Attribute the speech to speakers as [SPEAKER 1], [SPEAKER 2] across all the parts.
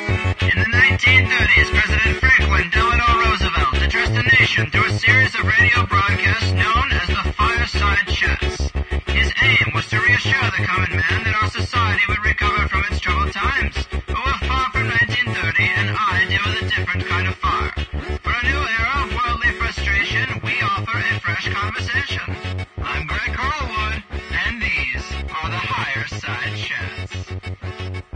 [SPEAKER 1] In the 1930s, President Franklin Delano Roosevelt addressed the nation through a series of radio broadcasts known as the Fireside Chats. His aim was to reassure the common man that our society would recover from its troubled times. But we're far from 1930, and I deal with a different kind of fire. For a new era of worldly frustration, we offer a fresh conversation. I'm Greg Carlwood, and these are the Higherside Chats.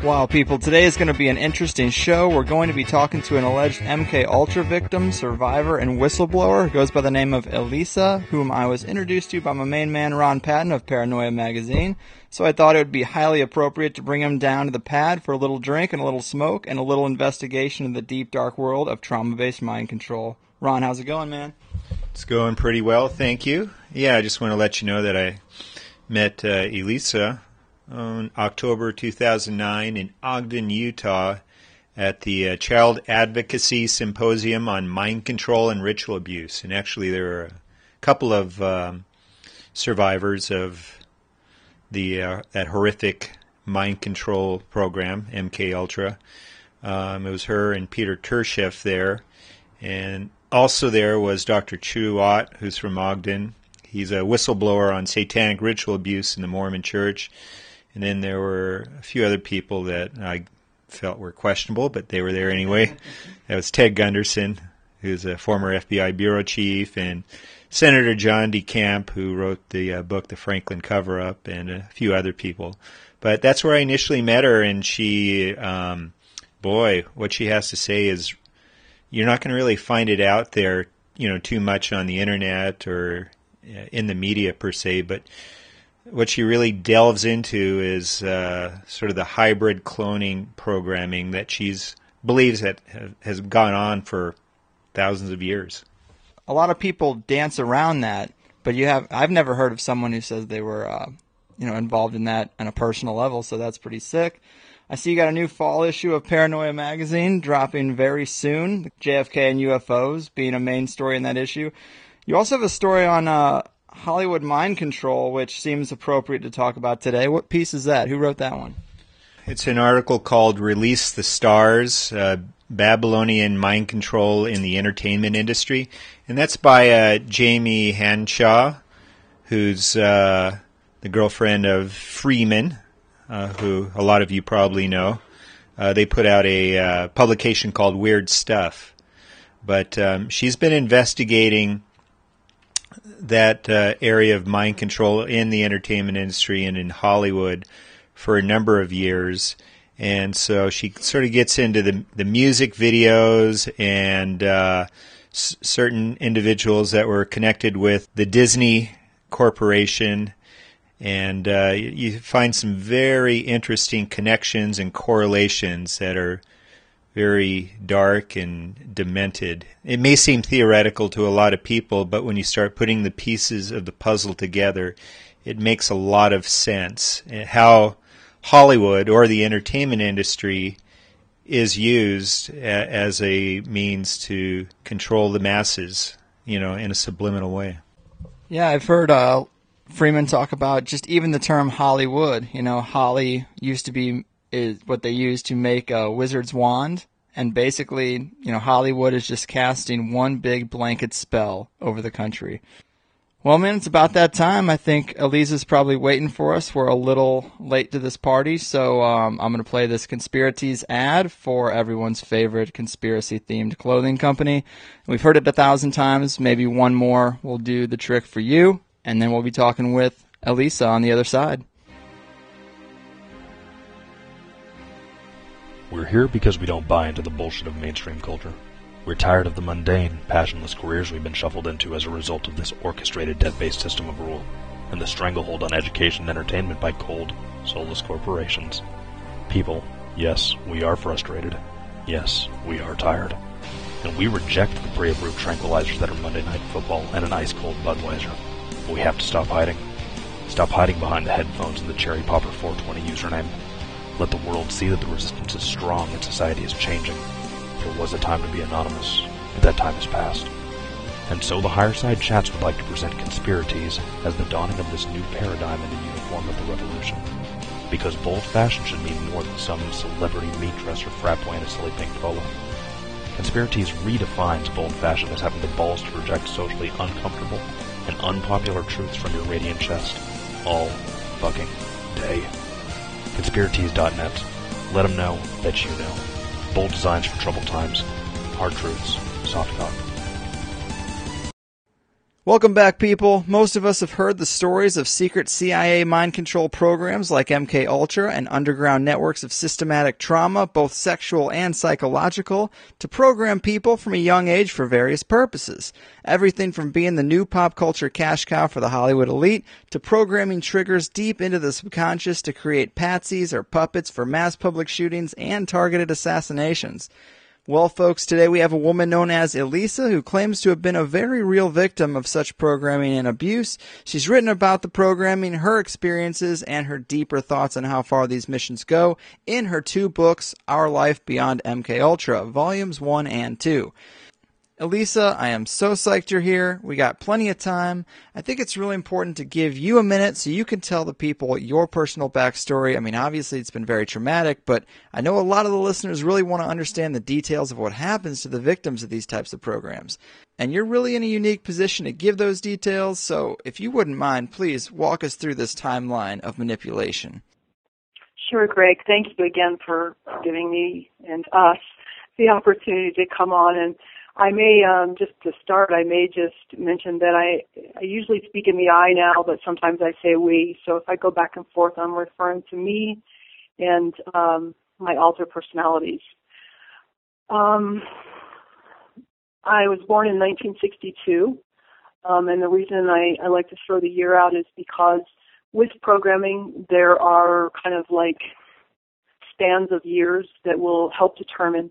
[SPEAKER 2] Wow, people, today is going to be an interesting show. We're going to be talking to an alleged MK Ultra victim, survivor, and whistleblower who goes by the name of Elisa, whom I was introduced to by my main man, Patton of Paranoia Magazine. So I thought it would be highly appropriate to bring him down to the pad for a little drink and a little smoke and a little investigation of the deep, dark world of trauma-based mind control. Ron, how's it going, man?
[SPEAKER 3] It's going pretty well, thank you. Yeah, I just want to let you know that I met Elisa on October 2009 in Ogden, Utah at the Child Advocacy Symposium on Mind Control and Ritual Abuse. And actually there were a couple of survivors of that horrific mind control program, MK Ultra. It was her and Peter Tersheff there. And also there was Dr. Chu Ott, who's from Ogden. He's a whistleblower on satanic ritual abuse in the Mormon Church. And then there were a few other people that I felt were questionable, but they were there anyway. That was Ted Gunderson, who's a former FBI bureau chief, and Senator John DeCamp, who wrote the book The Franklin Cover-Up, and a few other people. But that's where I initially met her, and she, boy, what she has to say is you're not going to really find it out there, too much on the internet or in the media per se, but what she really delves into is sort of the hybrid cloning programming that she's believes that has gone on for thousands of years.
[SPEAKER 2] A lot of people dance around that, but I've never heard of someone who says they were involved in that on a personal level, so that's pretty sick. I see you got a new fall issue of Paranoia Magazine dropping very soon, JFK and UFOs being a main story in that issue. You also have a story on Hollywood mind control, which seems appropriate to talk about today. What piece is that? Who wrote that one?
[SPEAKER 3] It's an article called Release the Stars, Babylonian Mind Control in the Entertainment Industry. And that's by Jamie Hanshaw, who's the girlfriend of Freeman, who a lot of you probably know. They put out a publication called Weird Stuff. But she's been investigating that area of mind control in the entertainment industry and in Hollywood for a number of years. And so she sort of gets into the music videos and certain individuals that were connected with the Disney Corporation. And you find some very interesting connections and correlations that are very dark and demented. It may seem theoretical to a lot of people, but when you start putting the pieces of the puzzle together, it makes a lot of sense. How Hollywood or the entertainment industry is used as a means to control the masses, in a subliminal way.
[SPEAKER 2] Yeah, I've heard Freeman talk about just even the term Hollywood. Holly used to be is what they use to make a wizard's wand, and basically, Hollywood is just casting one big blanket spell over the country. Well, man, it's about that time. I think Elisa's probably waiting for us. We're a little late to this party, so I'm going to play this Conspiracies ad for everyone's favorite conspiracy-themed clothing company. We've heard it 1,000 times. Maybe one more will do the trick for you, and then we'll be talking with Elisa on the other side.
[SPEAKER 4] We're here because we don't buy into the bullshit of mainstream culture. We're tired of the mundane, passionless careers we've been shuffled into as a result of this orchestrated debt-based system of rule, and the stranglehold on education and entertainment by cold, soulless corporations. People, yes, we are frustrated. Yes, we are tired. And we reject the pre-approved tranquilizers that are Monday Night Football and an ice-cold Budweiser. But we have to stop hiding. Stop hiding behind the headphones and the Cherry Popper 420 username. Let the world see that the resistance is strong and society is changing. There was a time to be anonymous, but that time has passed. And so the Higherside Chats would like to present Conspiracies as the dawning of this new paradigm in the uniform of the revolution. because bold fashion should mean more than some celebrity meat dress or frat boy in a silly pink polo. Conspiracies redefines bold fashion as having the balls to reject socially uncomfortable and unpopular truths from your radiant chest all fucking day. Conspiracies.net. Let them know that you know. Bold designs for troubled times. Hard truths. Soft cock.
[SPEAKER 2] Welcome back, people. Most of us have heard the stories of secret CIA mind control programs like MKUltra and underground networks of systematic trauma, both sexual and psychological, to program people from a young age for various purposes. Everything from being the new pop culture cash cow for the Hollywood elite to programming triggers deep into the subconscious to create patsies or puppets for mass public shootings and targeted assassinations. Well, folks, today we have a woman known as Elisa who claims to have been a very real victim of such programming and abuse. She's written about the programming, her experiences, and her deeper thoughts on how far these missions go in her 2 books, Our Life Beyond MKUltra, Volumes 1 and 2. Elisa, I am so psyched you're here. We got plenty of time. I think it's really important to give you a minute so you can tell the people your personal backstory. I mean, obviously it's been very traumatic, but I know a lot of the listeners really want to understand the details of what happens to the victims of these types of programs. And you're really in a unique position to give those details, so if you wouldn't mind, please walk us through this timeline of manipulation.
[SPEAKER 5] Sure, Greg. Thank you again for giving me and us the opportunity to come on. And I may, just to start, I may just mention that I usually speak in the I now, but sometimes I say we. So if I go back and forth, I'm referring to me and my alter personalities. I was born in 1962, and the reason I like to throw the year out is because with programming, there are kind of like spans of years that will help determine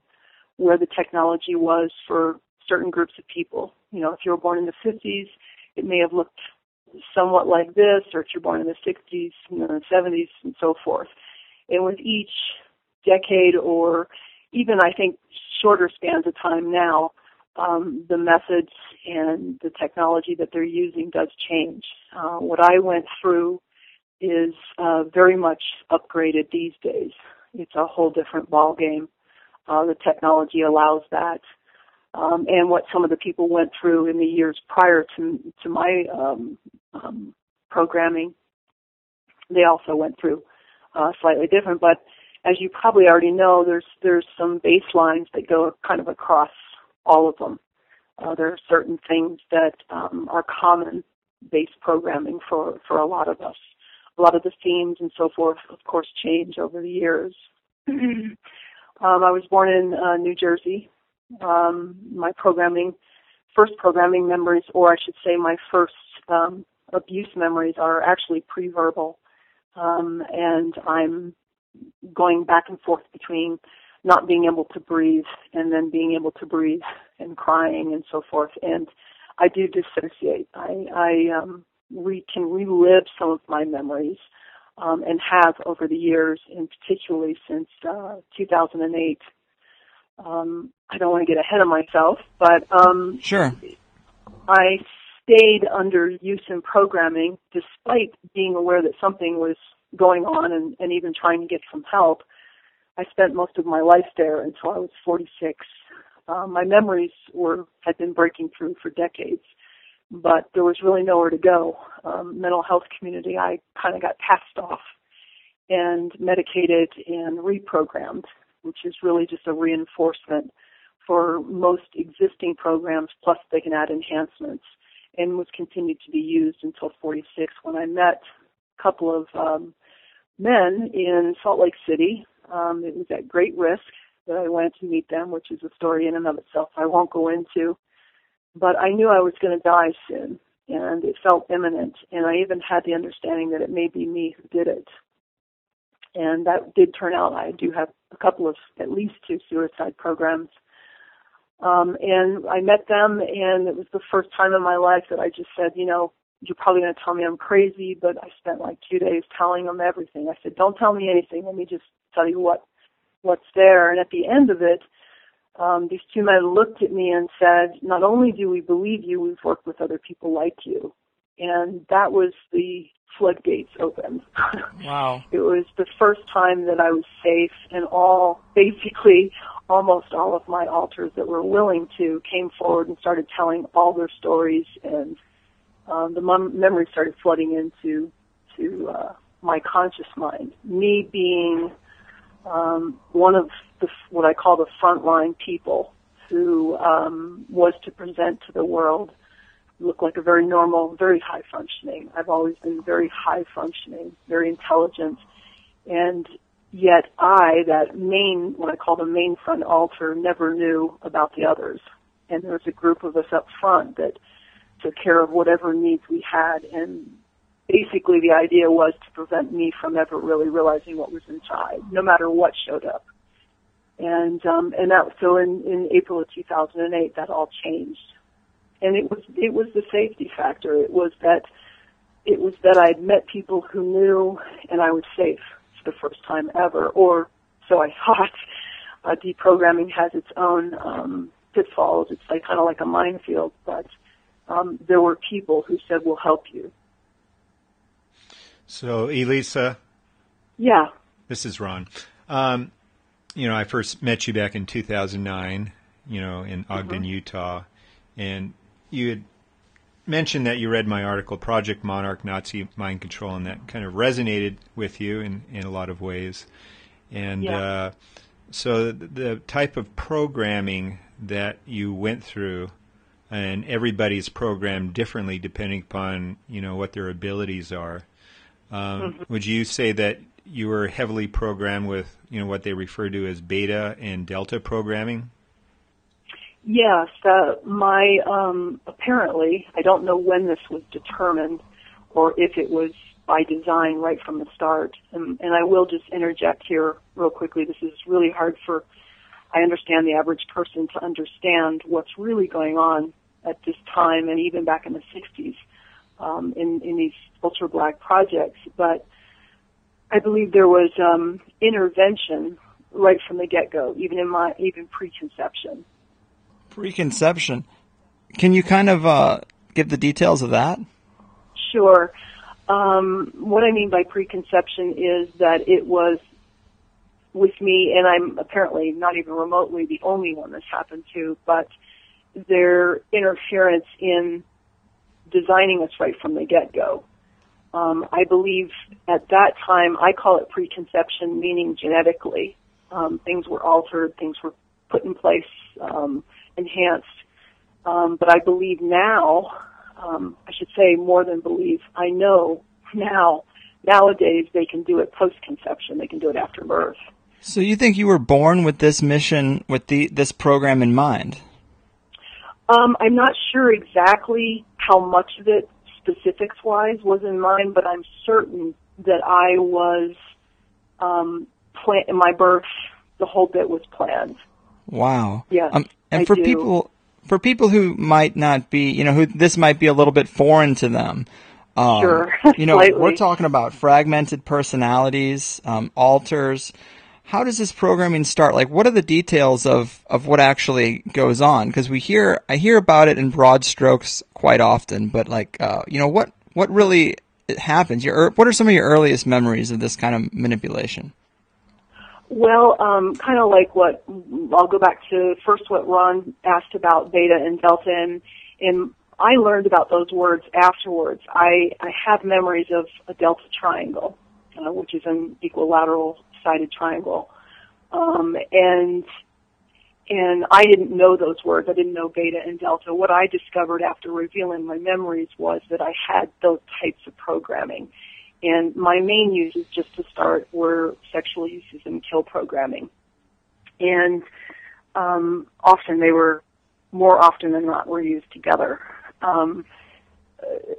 [SPEAKER 5] where the technology was for certain groups of people. You know, if you were born in the 50s, it may have looked somewhat like this, or if you're born in the 60s, the 70s, and so forth. And with each decade, or even I think shorter spans of time now, the methods and the technology that they're using does change. What I went through is very much upgraded these days. It's a whole different ball game. The technology allows that. And what some of the people went through in the years prior to my programming, they also went through slightly different. But as you probably already know, there's some baselines that go kind of across all of them. There are certain things that are common base programming for a lot of us. A lot of the themes and so forth, of course, change over the years. I was born in New Jersey. My first programming memories, or I should say my first abuse memories, are actually pre-verbal. And I'm going back and forth between not being able to breathe and then being able to breathe and crying and so forth. And I do dissociate. I can relive some of my memories. And have over the years, and particularly since 2008. I don't want to get ahead of myself, but
[SPEAKER 2] Sure.
[SPEAKER 5] I stayed under use in programming despite being aware that something was going on and even trying to get some help. I spent most of my life there until I was 46. My memories had been breaking through for decades, but there was really nowhere to go. Mental health community, I kind of got passed off and medicated and reprogrammed, which is really just a reinforcement for most existing programs, plus they can add enhancements, and was continued to be used until 46 when I met a couple of men in Salt Lake City. It was at great risk that I went to meet them, which is a story in and of itself I won't go into. But I knew I was going to die soon, and it felt imminent, and I even had the understanding that it may be me who did it. And that did turn out. I do have a couple of, at least 2 suicide programs. And I met them, and it was the first time in my life that I just said, you're probably going to tell me I'm crazy, but I spent like 2 days telling them everything. I said, don't tell me anything. Let me just tell you what's there. And at the end of it, these 2 men looked at me and said, not only do we believe you, we've worked with other people like you. And that was the floodgates opened.
[SPEAKER 2] Wow.
[SPEAKER 5] It was the first time that I was safe, and basically almost all of my alters that were willing to came forward and started telling all their stories, and the memories started flooding into my conscious mind. Me being one of what I call the frontline people who was to present to the world, look like a very normal, very high functioning. I've always been very high functioning, very intelligent, and yet what I call the main front altar, never knew about the others. And there was a group of us up front that took care of whatever needs we had, and basically the idea was to prevent me from ever really realizing what was inside, no matter what showed up. And so in April of 2008, that all changed. And it was the safety factor. It was that I'd met people who knew, and I was safe for the first time ever, or so I thought. Deprogramming has its own pitfalls. It's kind of like a minefield, but there were people who said, "We'll help you."
[SPEAKER 3] So, Elisa.
[SPEAKER 5] Yeah.
[SPEAKER 3] This is Ron. I first met you back in 2009, in Ogden, Utah, and you had mentioned that you read my article, Project Monarch, Nazi Mind Control, and that kind of resonated with you in a lot of ways. And so the type of programming that you went through, and everybody's programmed differently depending upon, what their abilities are. Would you say that you were heavily programmed with, what they refer to as beta and delta programming?
[SPEAKER 5] Yes, apparently, I don't know when this was determined or if it was by design right from the start. And I will just interject here real quickly. This is really hard I understand, the average person to understand what's really going on at this time and even back in the 60s in these ultra-black projects. But I believe there was intervention right from the get-go, even preconception.
[SPEAKER 2] Preconception. Can you kind of give the details of that?
[SPEAKER 5] Sure. What I mean by preconception is that it was with me, and I'm apparently not even remotely the only one this happened to, but their interference in designing us right from the get-go. I believe at that time, I call it preconception, meaning genetically. Things were altered, things were put in place, enhanced. But I believe now, I should say more than believe, I know nowadays they can do it post-conception, they can do it after birth.
[SPEAKER 2] So you think you were born with this mission, with this program in mind?
[SPEAKER 5] I'm not sure exactly how much of it, specifics-wise, was in mind, but I'm certain that I was, in my birth, the whole bit was planned.
[SPEAKER 2] Wow.
[SPEAKER 5] Yes,
[SPEAKER 2] and
[SPEAKER 5] I do.
[SPEAKER 2] For people who might not be, who this might be a little bit foreign to them.
[SPEAKER 5] Sure.
[SPEAKER 2] We're talking about fragmented personalities, alters. How does this programming start? Like, what are the details of what actually goes on? Because I hear about it in broad strokes quite often, but what really happens? What are some of your earliest memories of this kind of manipulation?
[SPEAKER 5] Well, kind of like I'll go back to first what Ron asked about beta and delta, and I learned about those words afterwards. I have memories of a delta triangle, which is an equilateral sided triangle. And I didn't know those words. I didn't know beta and delta. What I discovered after revealing my memories was that I had those types of programming. And my main uses, just to start, were sexual uses and kill programming. And more often than not, were used together,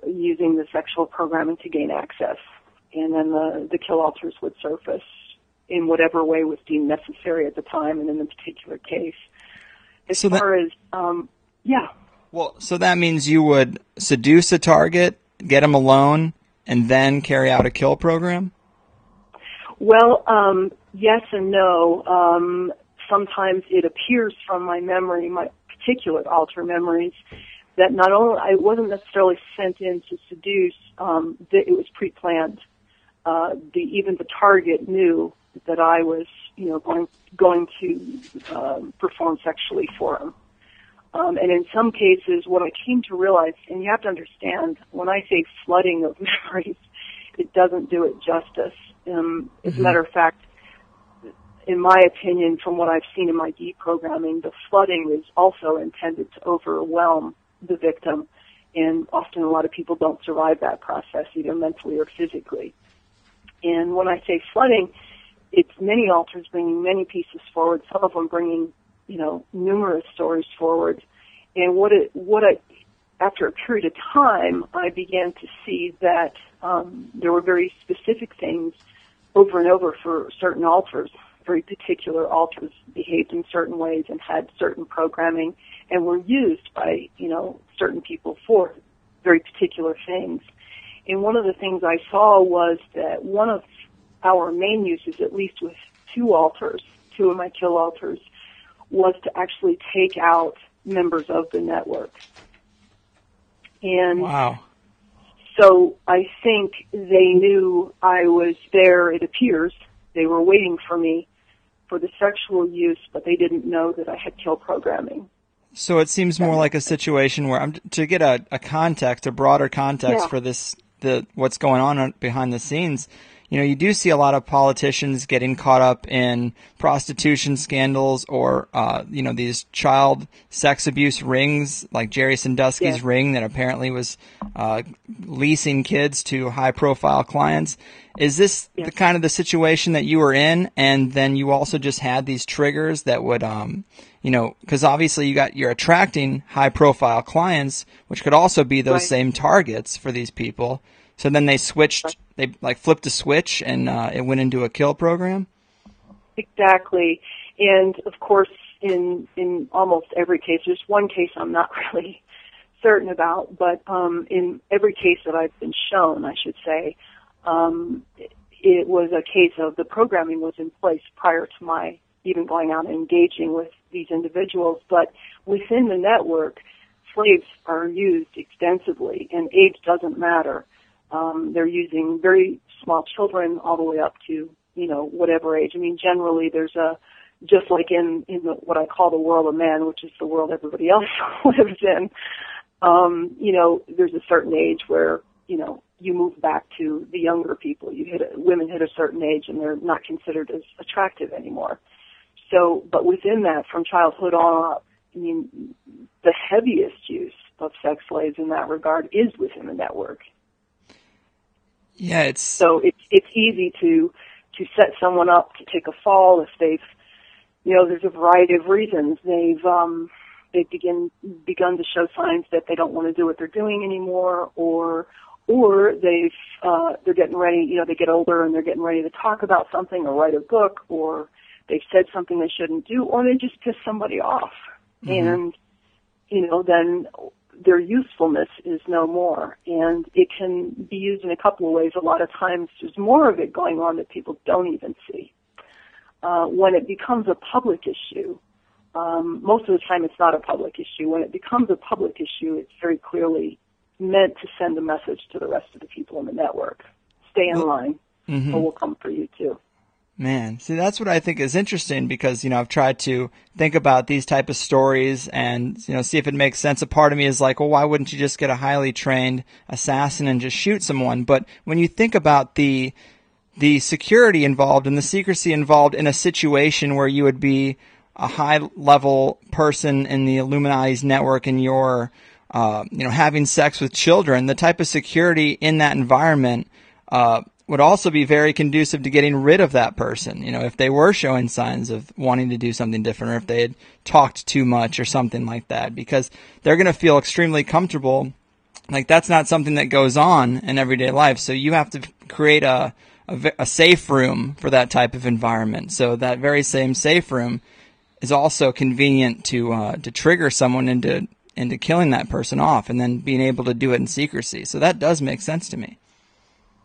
[SPEAKER 5] using the sexual programming to gain access. And then the kill alters would surface in whatever way was deemed necessary at the time and in the particular case.
[SPEAKER 2] Well, so that means you would seduce a target, get him alone, and then carry out a kill program?
[SPEAKER 5] Well, yes and no. Sometimes it appears from my memory, my particular alter memories, that not only I wasn't necessarily sent in to seduce, that it was pre-planned. Even the target knew that I was, going to perform sexually for him. And in some cases, what I came to realize, and you have to understand, when I say flooding of memories, it doesn't do it justice. As a matter of fact, in my opinion, from what I've seen in my deprogramming, the flooding is also intended to overwhelm the victim, and often a lot of people don't survive that process, either mentally or physically. And when I say flooding, it's many alters bringing many pieces forward, some of them bringing, numerous stories forward. And after a period of time, I began to see that there were very specific things over and over for certain alters. Very particular alters behaved in certain ways and had certain programming and were used by, certain people for very particular things. And one of the things I saw was that one of our main uses, at least with two of my kill alters, was to actually take out members of the network. And
[SPEAKER 2] wow.
[SPEAKER 5] So I think they knew I was there, it appears. They were waiting for me for the sexual use, but they didn't know that I had kill programming.
[SPEAKER 2] So it seems more like a situation where, to get a context, a broader context for what's going on behind the scenes, you do see a lot of politicians getting caught up in prostitution scandals or, these child sex abuse rings, like Jerry Sandusky's ring that apparently was leasing kids to high-profile clients. Is this the kind of the situation that you were in, and then you also just had these triggers that would, because obviously you're attracting high-profile clients, which could also be those same targets for these people. So then they switched, they flipped a switch and it went into a kill program?
[SPEAKER 5] Exactly. And of course, in almost every case, there's one case I'm not really certain about, but in every case that I've been shown, I should say, it was a case of the programming was in place prior to my even going out and engaging with these individuals. But within the network, slaves are used extensively, and age doesn't matter. They're using very small children all the way up to, whatever age. I mean, generally there's just like in what I call the world of men, which is the world everybody else lives in, there's a certain age where, you move back to the younger people. Women hit a certain age and they're not considered as attractive anymore. So, but within that, from childhood on up, I mean, the heaviest use of sex slaves in that regard is within the network.
[SPEAKER 2] Yeah,
[SPEAKER 5] so it's easy to set someone up to take a fall if they've, there's a variety of reasons. They've begun to show signs that they don't want to do what they're doing anymore, or they're getting ready, they get older and they're getting ready to talk about something or write a book, or they've said something they shouldn't do, or they just piss somebody off. Mm-hmm. And, then their usefulness is no more. And it can be used in a couple of ways. A lot of times there's more of it going on that people don't even see. When it becomes a public issue, most of the time it's not a public issue. When it becomes a public issue, it's very clearly meant to send a message to the rest of the people in the network. Stay in line, or we'll come for you too.
[SPEAKER 2] Man, see, that's what I think is interesting because, I've tried to think about these type of stories and, see if it makes sense. A part of me is like, well, why wouldn't you just get a highly trained assassin and just shoot someone? But when you think about the security involved and the secrecy involved in a situation where you would be a high-level person in the Illuminati's network and you're, having sex with children, the type of security in that environment would also be very conducive to getting rid of that person. If they were showing signs of wanting to do something different, or if they had talked too much or something like that, because they're going to feel extremely comfortable. Like that's not something that goes on in everyday life. So you have to create a safe room for that type of environment. So that very same safe room is also convenient to trigger someone into killing that person off and then being able to do it in secrecy. So that does make sense to me.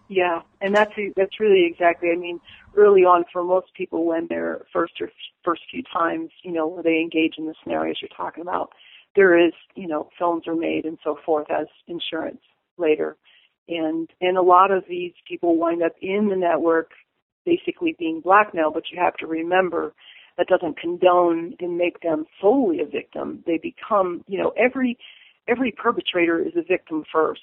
[SPEAKER 5] Yeah, and that's really exactly. I mean, early on for most people, when they're first few times, where they engage in the scenarios you're talking about, there is, films are made and so forth as insurance later. And a lot of these people wind up in the network basically being blackmailed, but you have to remember that doesn't condone and make them solely a victim. They become, every perpetrator is a victim first,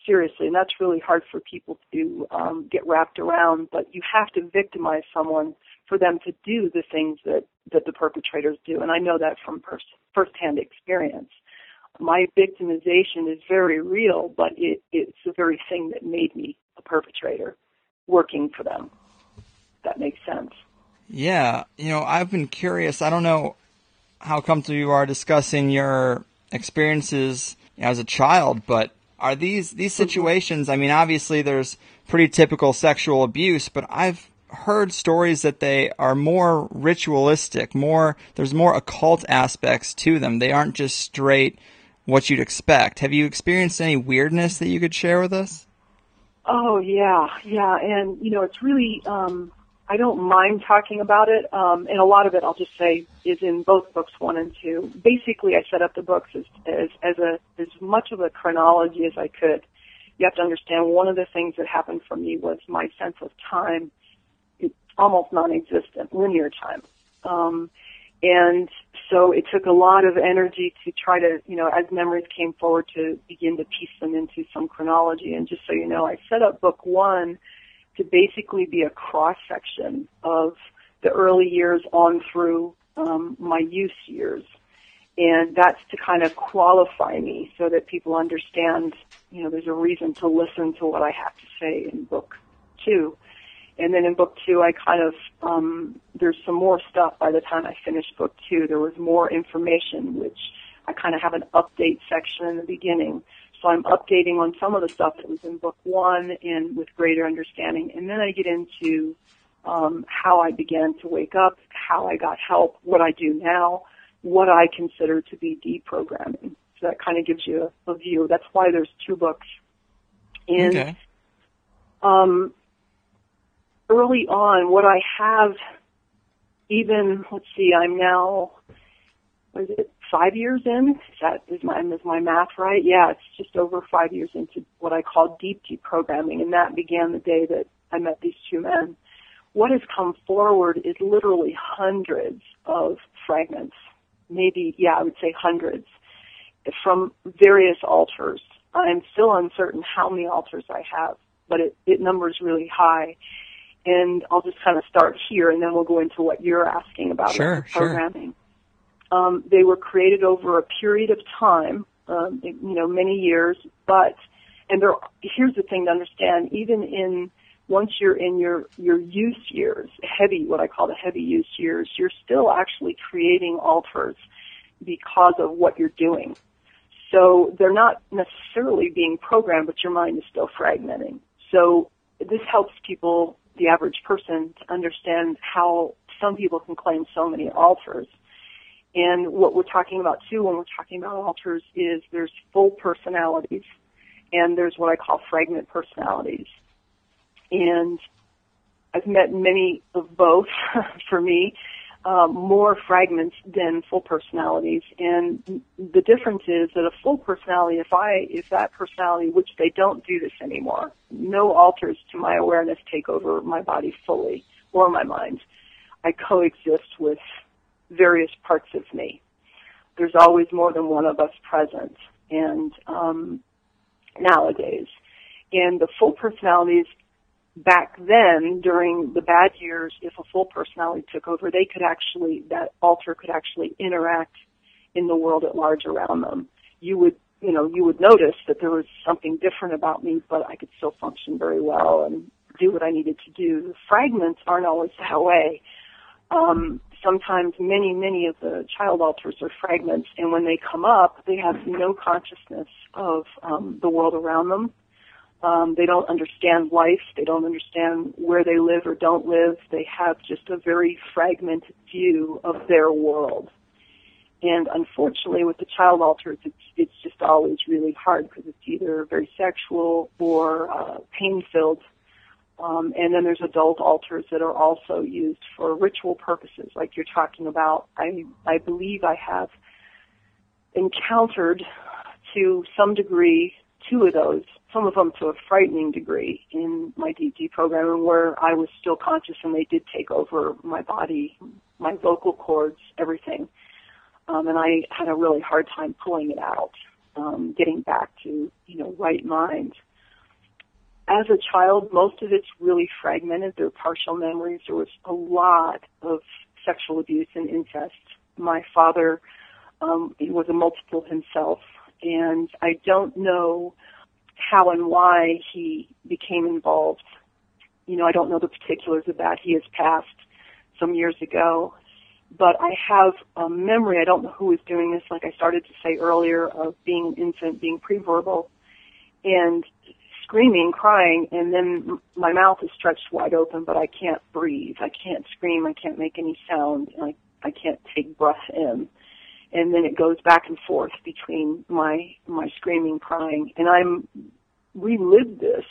[SPEAKER 5] seriously, and that's really hard for people to get wrapped around, but you have to victimize someone for them to do the things that the perpetrators do, and I know that from firsthand experience. My victimization is very real, but it's the very thing that made me a perpetrator, working for them. That makes sense.
[SPEAKER 2] Yeah, I've been curious. I don't know how comfortable you are discussing your experiences as a child, but are these situations, I mean, obviously there's pretty typical sexual abuse, but I've heard stories that they are more ritualistic, there's more occult aspects to them. They aren't just straight what you'd expect. Have you experienced any weirdness that you could share with us?
[SPEAKER 5] Oh, yeah. And, it's really, I don't mind talking about it. And a lot of it, I'll just say, is in both books 1 and 2. Basically, I set up the books as much of a chronology as I could. You have to understand, one of the things that happened for me was my sense of time. It's almost non-existent, linear time. And so it took a lot of energy to try to, as memories came forward, to begin to piece them into some chronology. And just so you know, I set up book 1 to basically be a cross-section of the early years on through my youth years. And that's to kind of qualify me so that people understand, there's a reason to listen to what I have to say in book 2. And then in book 2, I kind of, there's some more stuff by the time I finished book 2. There was more information, which I kind of have an update section in the beginning. So I'm updating on some of the stuff that was in book 1 and with greater understanding. And then I get into how I began to wake up, how I got help, what I do now, what I consider to be deprogramming. So that kind of gives you a view. That's why there's 2 books. And
[SPEAKER 2] okay.
[SPEAKER 5] Early on, what I have, I'm now, 5 years in? Is my math right? Yeah, it's just over 5 years into what I call deep deprogramming, and that began the day that I met these 2 men. What has come forward is literally hundreds of fragments, I would say hundreds, from various altars. I'm still uncertain how many altars I have, but it numbers really high. And I'll just kind of start here, and then we'll go into what you're asking about programming. Sure. They were created over a period of time, many years. Here's the thing to understand: even once you're in your youth years, what I call the heavy youth years, you're still actually creating altars because of what you're doing. So they're not necessarily being programmed, but your mind is still fragmenting. So this helps people, the average person, to understand how some people can claim so many altars. And what we're talking about, too, when we're talking about altars is there's full personalities, and there's what I call fragment personalities. And I've met many of both, for me, more fragments than full personalities. And the difference is that a full personality, if that personality, which they don't do this anymore, no altars to my awareness take over my body fully or my mind. I coexist with various parts of me. There's always more than one of us present, and nowadays. And the full personalities, back then, during the bad years, if a full personality took over, that altar could actually interact in the world at large around them. You would notice that there was something different about me, but I could still function very well and do what I needed to do. The fragments aren't always that way. Sometimes many of the child altars are fragments, and when they come up, they have no consciousness of the world around them. They don't understand life. They don't understand where they live or don't live. They have just a very fragmented view of their world. And unfortunately, with the child altars, it's just always really hard because it's either very sexual or pain-filled. And then there's adult altars that are also used for ritual purposes, like you're talking about. I believe I have encountered to some degree two of those, some of them to a frightening degree in my DT program, where I was still conscious and they did take over my body, my vocal cords, everything. And I had a really hard time pulling it out, getting back to, right mind. As a child, most of it's really fragmented. They're partial memories. There was a lot of sexual abuse and incest. My father he was a multiple himself, and I don't know how and why he became involved. I don't know the particulars of that. He has passed some years ago. But I have a memory, I don't know who was doing this, like I started to say earlier, of being an infant, being pre-verbal, and screaming, crying, and then my mouth is stretched wide open, but I can't breathe. I can't scream. I can't make any sound. I can't take breath in. And then it goes back and forth between my screaming, crying. And I'm relived this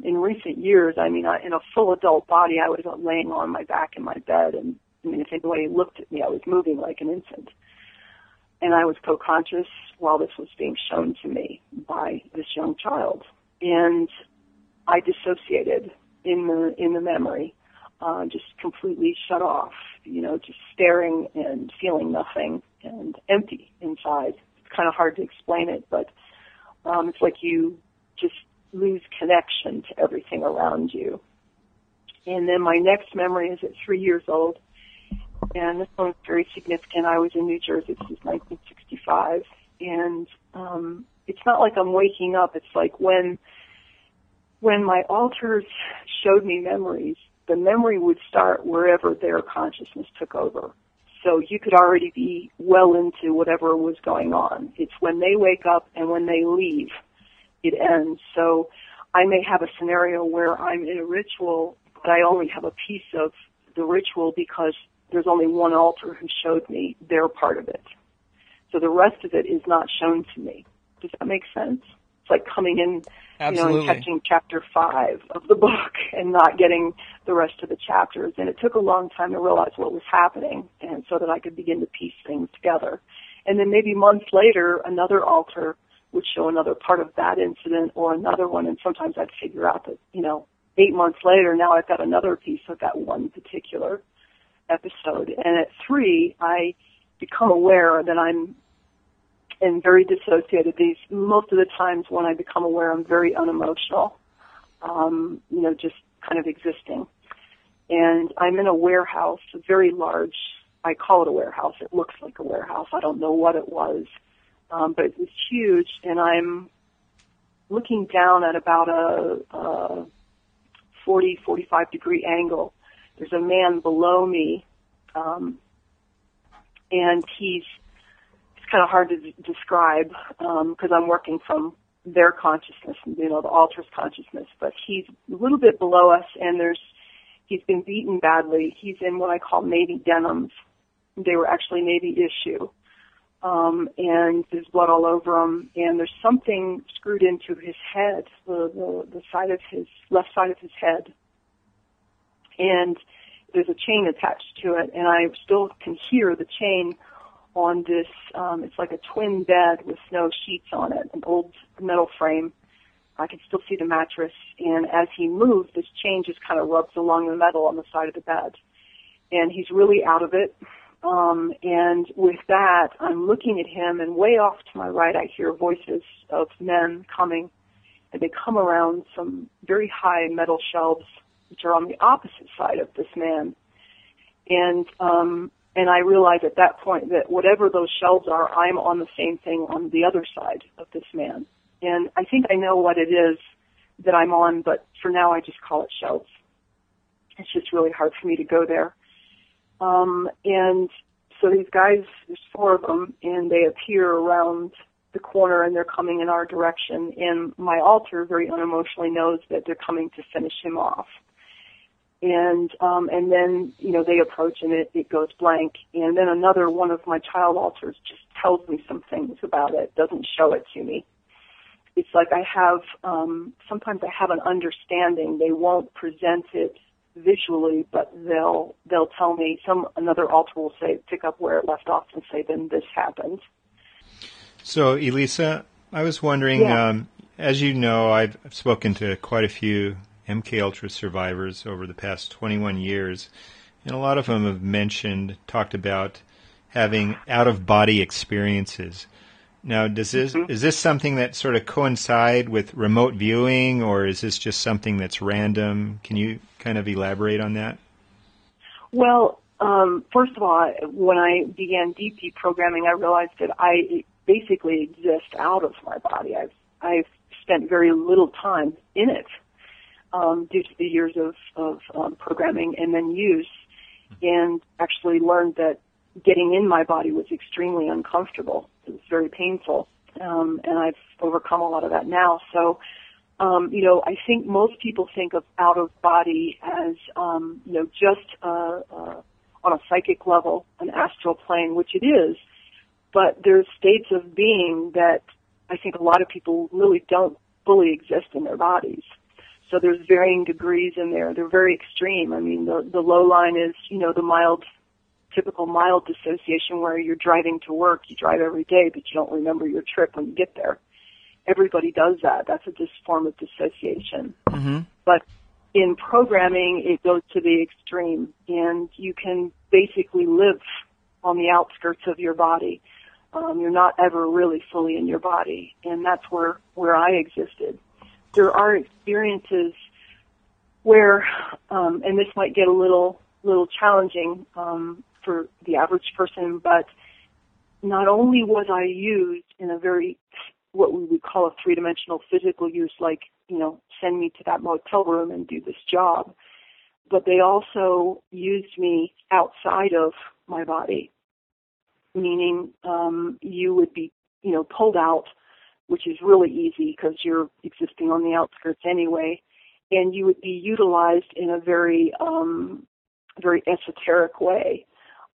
[SPEAKER 5] in recent years. In a full adult body, I was laying on my back in my bed, and if anybody looked at me, I was moving like an infant. And I was co-conscious while this was being shown to me by this young child. And I dissociated in the memory, just completely shut off, just staring and feeling nothing and empty inside. It's kind of hard to explain it, but it's like you just lose connection to everything around you. And then my next memory is at 3 years old. And this one's very significant. I was in New Jersey. This is 1965. And it's not like I'm waking up. It's like when my alters showed me memories, the memory would start wherever their consciousness took over. So you could already be well into whatever was going on. It's when they wake up and when they leave, it ends. So I may have a scenario where I'm in a ritual, but I only have a piece of the ritual because there's only one altar who showed me their part of it. So the rest of it is not shown to me. Does that make sense? It's like coming in,
[SPEAKER 2] Absolutely.
[SPEAKER 5] And catching chapter 5 of the book and not getting the rest of the chapters. And it took a long time to realize what was happening, and so that I could begin to piece things together. And then maybe months later, another altar would show another part of that incident or another one, and sometimes I'd figure out that, 8 months later, now I've got another piece of that one particular episode. And at 3, I become aware that I'm very dissociated. Most of the times when I become aware, I'm very unemotional, just kind of existing. And I'm in a warehouse, a very large, I call it a warehouse. It looks like a warehouse. I don't know what it was, but it's huge. And I'm looking down at about a 40, 45 degree angle. There's a man below me, and it's kind of hard to describe because I'm working from their consciousness, the altar's consciousness. But he's a little bit below us, and he's been beaten badly. He's in what I call Navy denims. They were actually Navy issue, and there's blood all over him. And there's something screwed into his head, the side of his left side of his head, and there's a chain attached to it, and I still can hear the chain on this, it's like a twin bed with no sheets on it, an old metal frame. I can still see the mattress, and as he moves, this chain just kind of rubs along the metal on the side of the bed. And he's really out of it, and with that, I'm looking at him, and way off to my right, I hear voices of men coming, and they come around some very high metal shelves, which are on the opposite side of this man. And I realize at that point that whatever those shelves are, I'm on the same thing on the other side of this man. And I think I know what it is that I'm on, but for now I just call it shelves. It's just really hard for me to go there. And so these guys, there's 4 of them, and they appear around the corner, and they're coming in our direction. And my altar very unemotionally knows that they're coming to finish him off. And then, they approach and it goes blank. And then another one of my child altars just tells me some things about it, doesn't show it to me. It's like I have, sometimes I have an understanding. They won't present it visually, but they'll tell me, another altar will say, pick up where it left off and say, then this happened.
[SPEAKER 3] So, Elisa, I was wondering, as you know, I've spoken to quite a few MKUltra survivors over the past 21 years, and a lot of them have talked about having out-of-body experiences. Now, is this something that sort of coincide with remote viewing, or is this just something that's random? Can you kind of elaborate on that?
[SPEAKER 5] Well, first of all, when I began deep programming, I realized that I basically exist out of my body. I've spent very little time in it due to the years of programming and then use, and actually learned that getting in my body was extremely uncomfortable. It was very painful, and I've overcome a lot of that now. So, I think most people think of out of body as, just on a psychic level, an astral plane, which it is, but there's states of being that I think a lot of people really don't fully exist in their bodies. So there's varying degrees in there. They're very extreme. I mean, the low line is, the typical mild dissociation where you're driving to work. You drive every day, but you don't remember your trip when you get there. Everybody does that. That's a form of dissociation. Mm-hmm. But in programming, it goes to the extreme, and you can basically live on the outskirts of your body. You're not ever really fully in your body, and that's where I existed. There are experiences where, and this might get a little challenging for the average person, but not only was I used in a very, what we would call a three-dimensional physical use, like, send me to that motel room and do this job, but they also used me outside of my body, meaning you would be, pulled out, which is really easy because you're existing on the outskirts anyway, and you would be utilized in a very, very esoteric way.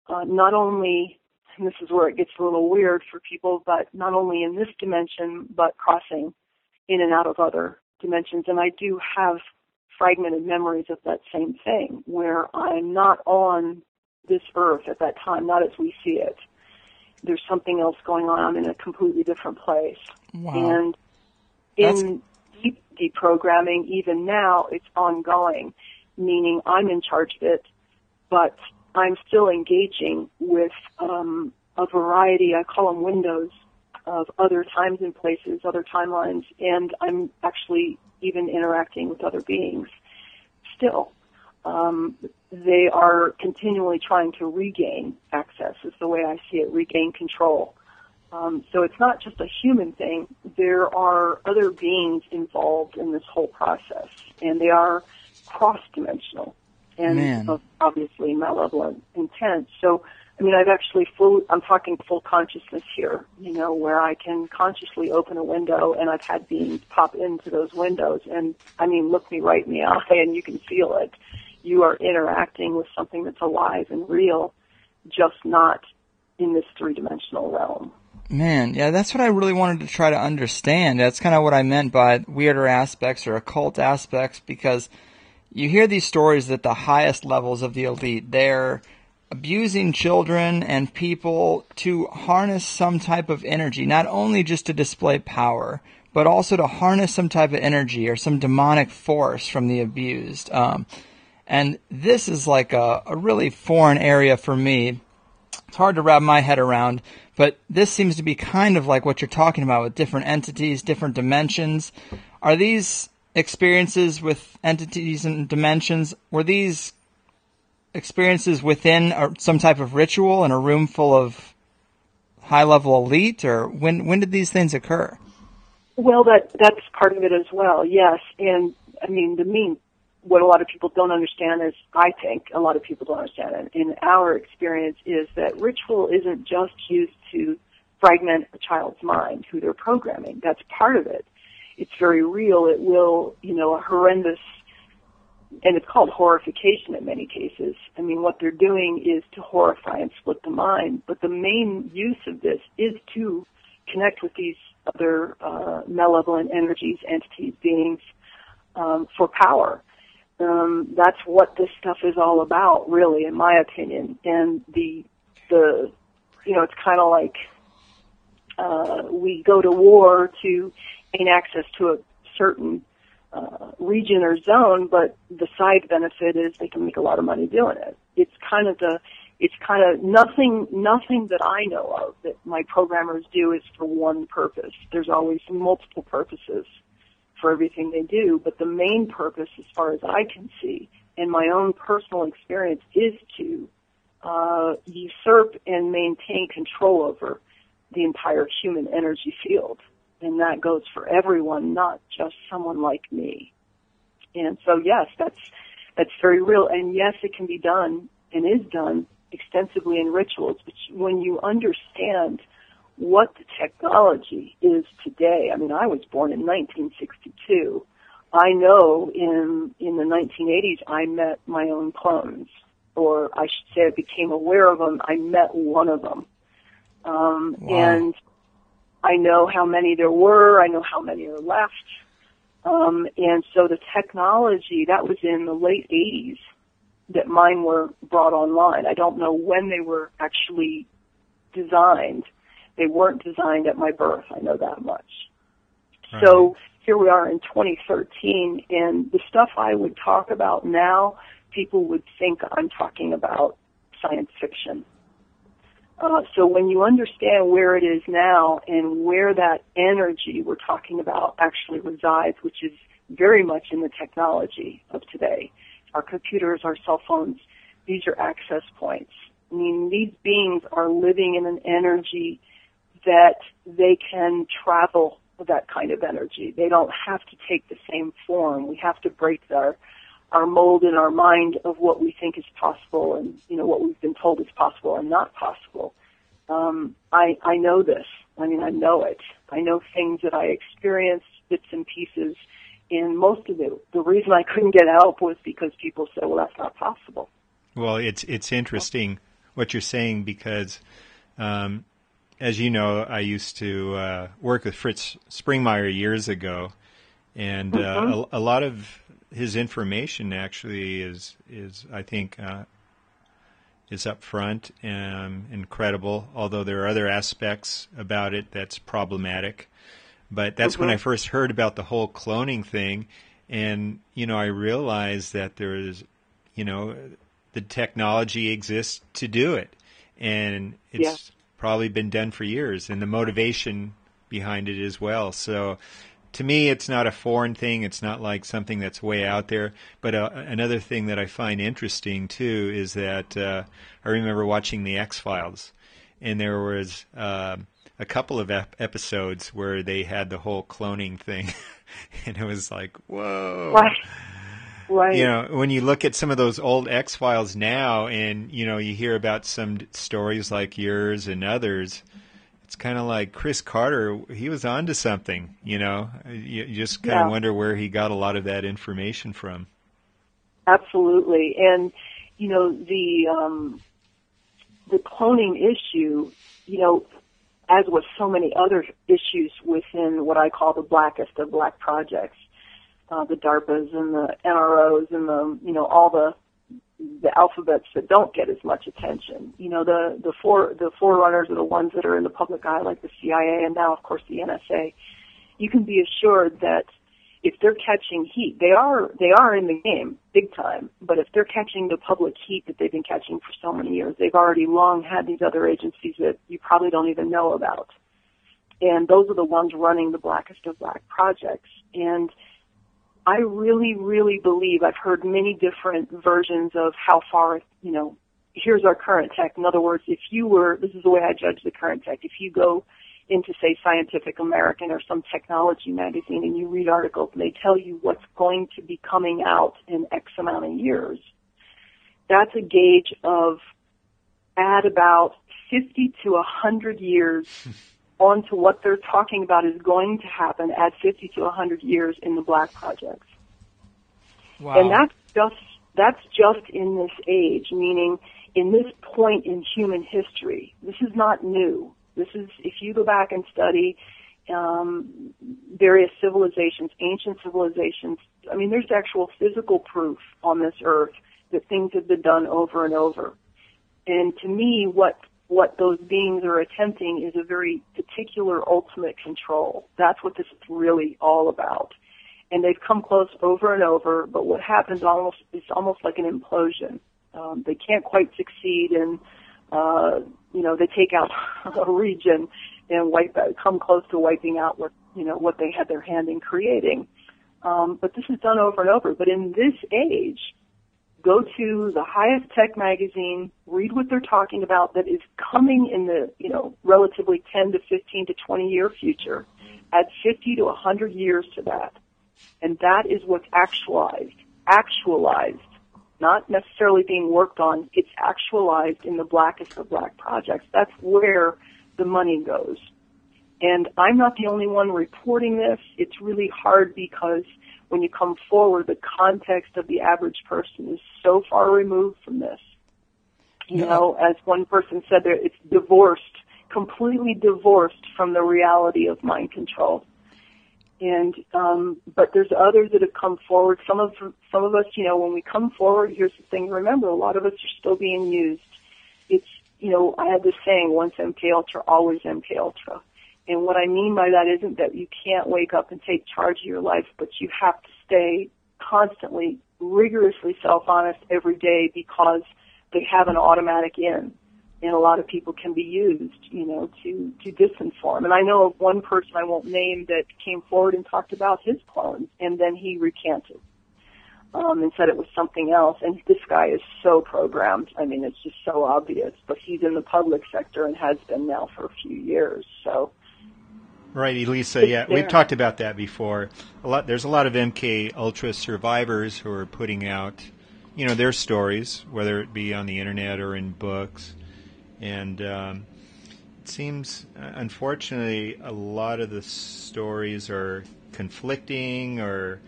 [SPEAKER 5] Not only, and this is where it gets a little weird for people, but not only in this dimension, but crossing in and out of other dimensions. And I do have fragmented memories of that same thing, where I'm not on this earth at that time, not as we see it. There's something else going on. I'm in a completely different place.
[SPEAKER 2] Wow.
[SPEAKER 5] And in deprogramming, even now, it's ongoing, meaning I'm in charge of it, but I'm still engaging with a variety, I call them windows, of other times and places, other timelines, and I'm actually even interacting with other beings still. They are continually trying to regain access, is the way I see it, regain control. So it's not just a human thing. There are other beings involved in this whole process, and they are cross-dimensional and of obviously malevolent intent. So, I mean, I'm talking full consciousness here, where I can consciously open a window, and I've had beings pop into those windows, and, I mean, look me right in the eye, and you can feel it. You are interacting with something that's alive and real, just not in this three-dimensional realm.
[SPEAKER 2] Man, yeah, that's what I really wanted to try to understand. That's kind of what I meant by weirder aspects or occult aspects, because you hear these stories that the highest levels of the elite, they're abusing children and people to harness some type of energy, not only just to display power, but also to harness some type of energy or some demonic force from the abused. And this is like a really foreign area for me. It's hard to wrap my head around, but this seems to be kind of like what you're talking about with different entities, different dimensions. Are these experiences with entities and dimensions, were these experiences within some type of ritual in a room full of high-level elite, or when did these things occur?
[SPEAKER 5] Well, that's part of it as well, yes. And, I mean, what a lot of people don't understand is, I think a lot of people don't understand it, in our experience, is that ritual isn't just used to fragment a child's mind, who they're programming. That's part of it. It's very real. It will, a horrendous, and it's called horrification in many cases. I mean, what they're doing is to horrify and split the mind, but the main use of this is to connect with these other malevolent energies, entities, beings, for power. That's what this stuff is all about, really, in my opinion. And it's kind of like, we go to war to gain access to a certain region or zone, but the side benefit is they can make a lot of money doing it. It's kind of nothing that I know of that my programmers do is for one purpose. There's always multiple purposes for everything they do, but the main purpose, as far as I can see, in my own personal experience, is to usurp and maintain control over the entire human energy field. And that goes for everyone, not just someone like me. And so, yes, that's very real. And yes, it can be done and is done extensively in rituals. But when you understand what the technology is today, I mean, I was born in 1962. I know in the 1980s I met my own clones, or I should say I became aware of them. I met one of them.
[SPEAKER 2] Wow.
[SPEAKER 5] And I know how many there were. I know how many are left. And so the technology, that was in the late 80s that mine were brought online. I don't know when they were actually designed. They weren't designed at my birth. I know that much. Right. So here we are in 2013, and the stuff I would talk about now, people would think I'm talking about science fiction. So when you understand where it is now and where that energy we're talking about actually resides, which is very much in the technology of today, our computers, our cell phones, these are access points. I mean, these beings are living in an energy that they can travel with that kind of energy. They don't have to take the same form. We have to break our mold in our mind of what we think is possible and, you know, what we've been told is possible and not possible. I know this. I mean, I know it. I know things that I experienced, bits and pieces, and most of it. The reason I couldn't get help was because people said, well, that's not possible.
[SPEAKER 3] Well, it's interesting what you're saying because, as you know, I used to work with Fritz Springmeier years ago, and a lot of his information actually is I think is up front and incredible, although there are other aspects about it that's problematic. But that's when I first heard about the whole cloning thing, and, you know, I realized that there is, you know, the technology exists to do it, and it's probably been done for years, and the motivation behind it as well. So to me, it's not a foreign thing. It's not like something that's way out there. But another thing that I find interesting, too, is that I remember watching The X-Files, and there was a couple of episodes where they had the whole cloning thing, and it was like, whoa.
[SPEAKER 5] Right.
[SPEAKER 3] You know, when you look at some of those old X-Files now and, you know, you hear about some stories like yours and others, it's kind of like Chris Carter, he was onto something, you know. You just kind of wonder where he got a lot of that information from.
[SPEAKER 5] Absolutely. And, you know, the cloning issue, you know, as with so many other issues within what I call the blackest of black projects, the DARPAs and the NROs and the, you know, all the alphabets that don't get as much attention. You know, the forerunners are the ones that are in the public eye, like the CIA and now, of course, the NSA. You can be assured that if they're catching heat, they are in the game big time, but if they're catching the public heat that they've been catching for so many years, they've already long had these other agencies that you probably don't even know about. And those are the ones running the blackest of black projects. And I really, really believe, I've heard many different versions of how far, you know, here's our current tech. In other words, this is the way I judge the current tech. If you go into, say, Scientific American or some technology magazine and you read articles and they tell you what's going to be coming out in X amount of years, that's a gauge of add about 50 to 100 years onto what they're talking about is going to happen at 50 to 100 years in the black projects.
[SPEAKER 2] Wow.
[SPEAKER 5] And that's just in this age, meaning in this point in human history. This is not new. This is, if you go back and study various civilizations, ancient civilizations, I mean, there's actual physical proof on this earth that things have been done over and over. And to me, what what those beings are attempting is a very particular ultimate control. That's what this is really all about. And they've come close over and over, but what happens is almost like an implosion. They can't quite succeed, and they take out a region and come close to wiping out what they had their hand in creating. But this is done over and over. But in this age, go to the highest tech magazine, read what they're talking about that is coming in the, relatively 10 to 15 to 20 year future. Add 50 to 100 years to that. And that is what's actualized, not necessarily being worked on. It's actualized in the Blackest of Black projects. That's where the money goes. And I'm not the only one reporting this. It's really hard because when you come forward, the context of the average person is so far removed from this. As one person said, it's completely divorced from the reality of mind control. And but there's others that have come forward. Some of us, when we come forward, here's the thing. Remember, a lot of us are still being used. It's, I had this saying, once MK Ultra, always MK Ultra. And what I mean by that isn't that you can't wake up and take charge of your life, but you have to stay constantly, rigorously self-honest every day because they have an automatic in. And a lot of people can be used, to disinform. And I know of one person I won't name that came forward and talked about his clones, and then he recanted and said it was something else. And this guy is so programmed. I mean, it's just so obvious. But he's in the public sector and has been now for a few years. So.
[SPEAKER 3] Right, Elisa. Yeah, we've talked about that before. There's a lot of MK Ultra survivors who are putting out, their stories, whether it be on the internet or in books. And it seems, unfortunately, a lot of the stories are conflicting or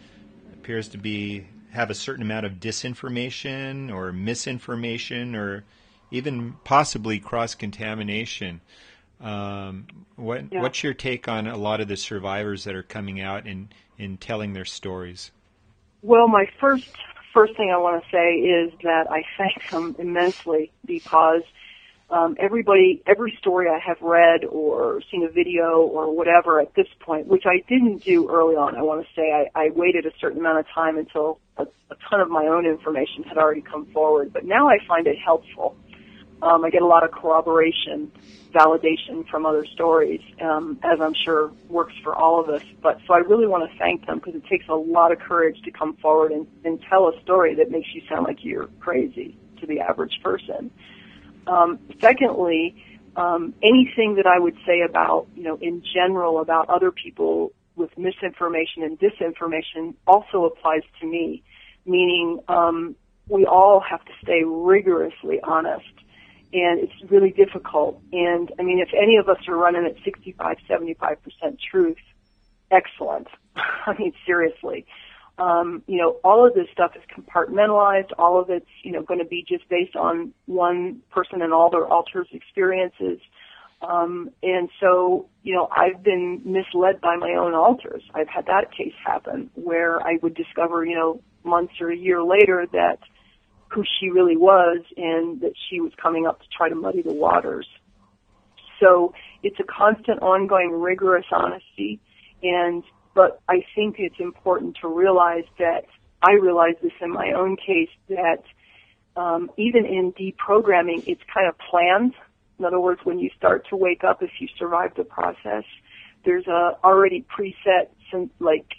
[SPEAKER 3] appears to have a certain amount of disinformation or misinformation or even possibly cross-contamination. What's your take on a lot of the survivors that are coming out and telling their stories?
[SPEAKER 5] Well, my first thing I want to say is that I thank them immensely because every story I have read or seen a video or whatever at this point, which I didn't do early on, I want to say I waited a certain amount of time until a ton of my own information had already come forward. But now I find it helpful. I get a lot of corroboration, validation from other stories, as I'm sure works for all of us. But so I really want to thank them because it takes a lot of courage to come forward and tell a story that makes you sound like you're crazy to the average person. Secondly, anything that I would say about, in general about other people with misinformation and disinformation also applies to me, meaning we all have to stay rigorously honest. And it's really difficult. And, I mean, if any of us are running at 65, 75% truth, excellent. I mean, seriously. All of this stuff is compartmentalized. All of it's, going to be just based on one person and all their alters experiences. And so, I've been misled by my own alters. I've had that case happen where I would discover, months or a year later that who she really was and that she was coming up to try to muddy the waters. So it's a constant, ongoing, rigorous honesty. But I think it's important to realize that I realized this in my own case that even in deprogramming, it's kind of planned. In other words, when you start to wake up, if you survive the process, there's a already preset, like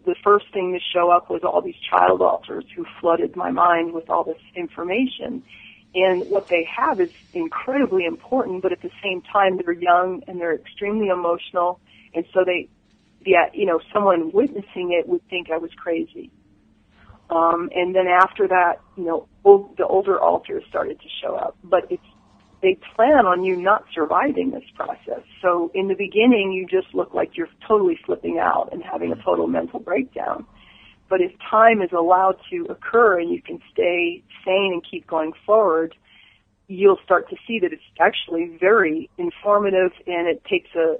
[SPEAKER 5] the first thing to show up was all these child alters who flooded my mind with all this information. And what they have is incredibly important, but at the same time, they're young and they're extremely emotional. And so someone witnessing it would think I was crazy. And then after that, the older alters started to show up. But they plan on you not surviving this process. So in the beginning, you just look like you're totally flipping out and having a total mental breakdown. But if time is allowed to occur and you can stay sane and keep going forward, you'll start to see that it's actually very informative, and it takes a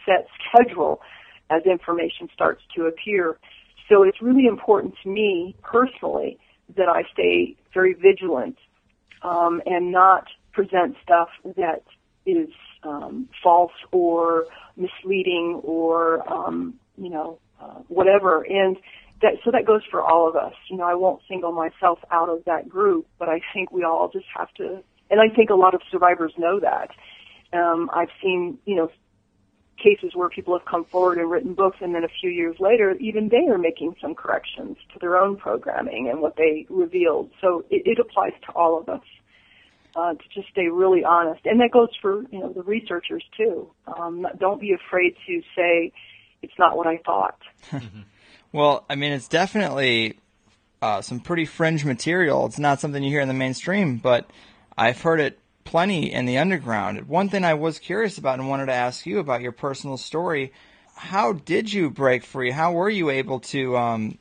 [SPEAKER 5] set schedule as information starts to appear. So it's really important to me personally that I stay very vigilant and not present stuff that is false or misleading or whatever. And that goes for all of us. I won't single myself out of that group, but I think we all just have to. And I think a lot of survivors know that. I've seen cases where people have come forward and written books, and then a few years later, even they are making some corrections to their own programming and what they revealed. So it applies to all of us to just stay really honest. And that goes for, the researchers too. Don't be afraid to say, it's not what I thought.
[SPEAKER 2] Well, I mean, it's definitely some pretty fringe material. It's not something you hear in the mainstream, but I've heard it plenty in the underground. One thing I was curious about and wanted to ask you about your personal story, how did you break free? How were you able to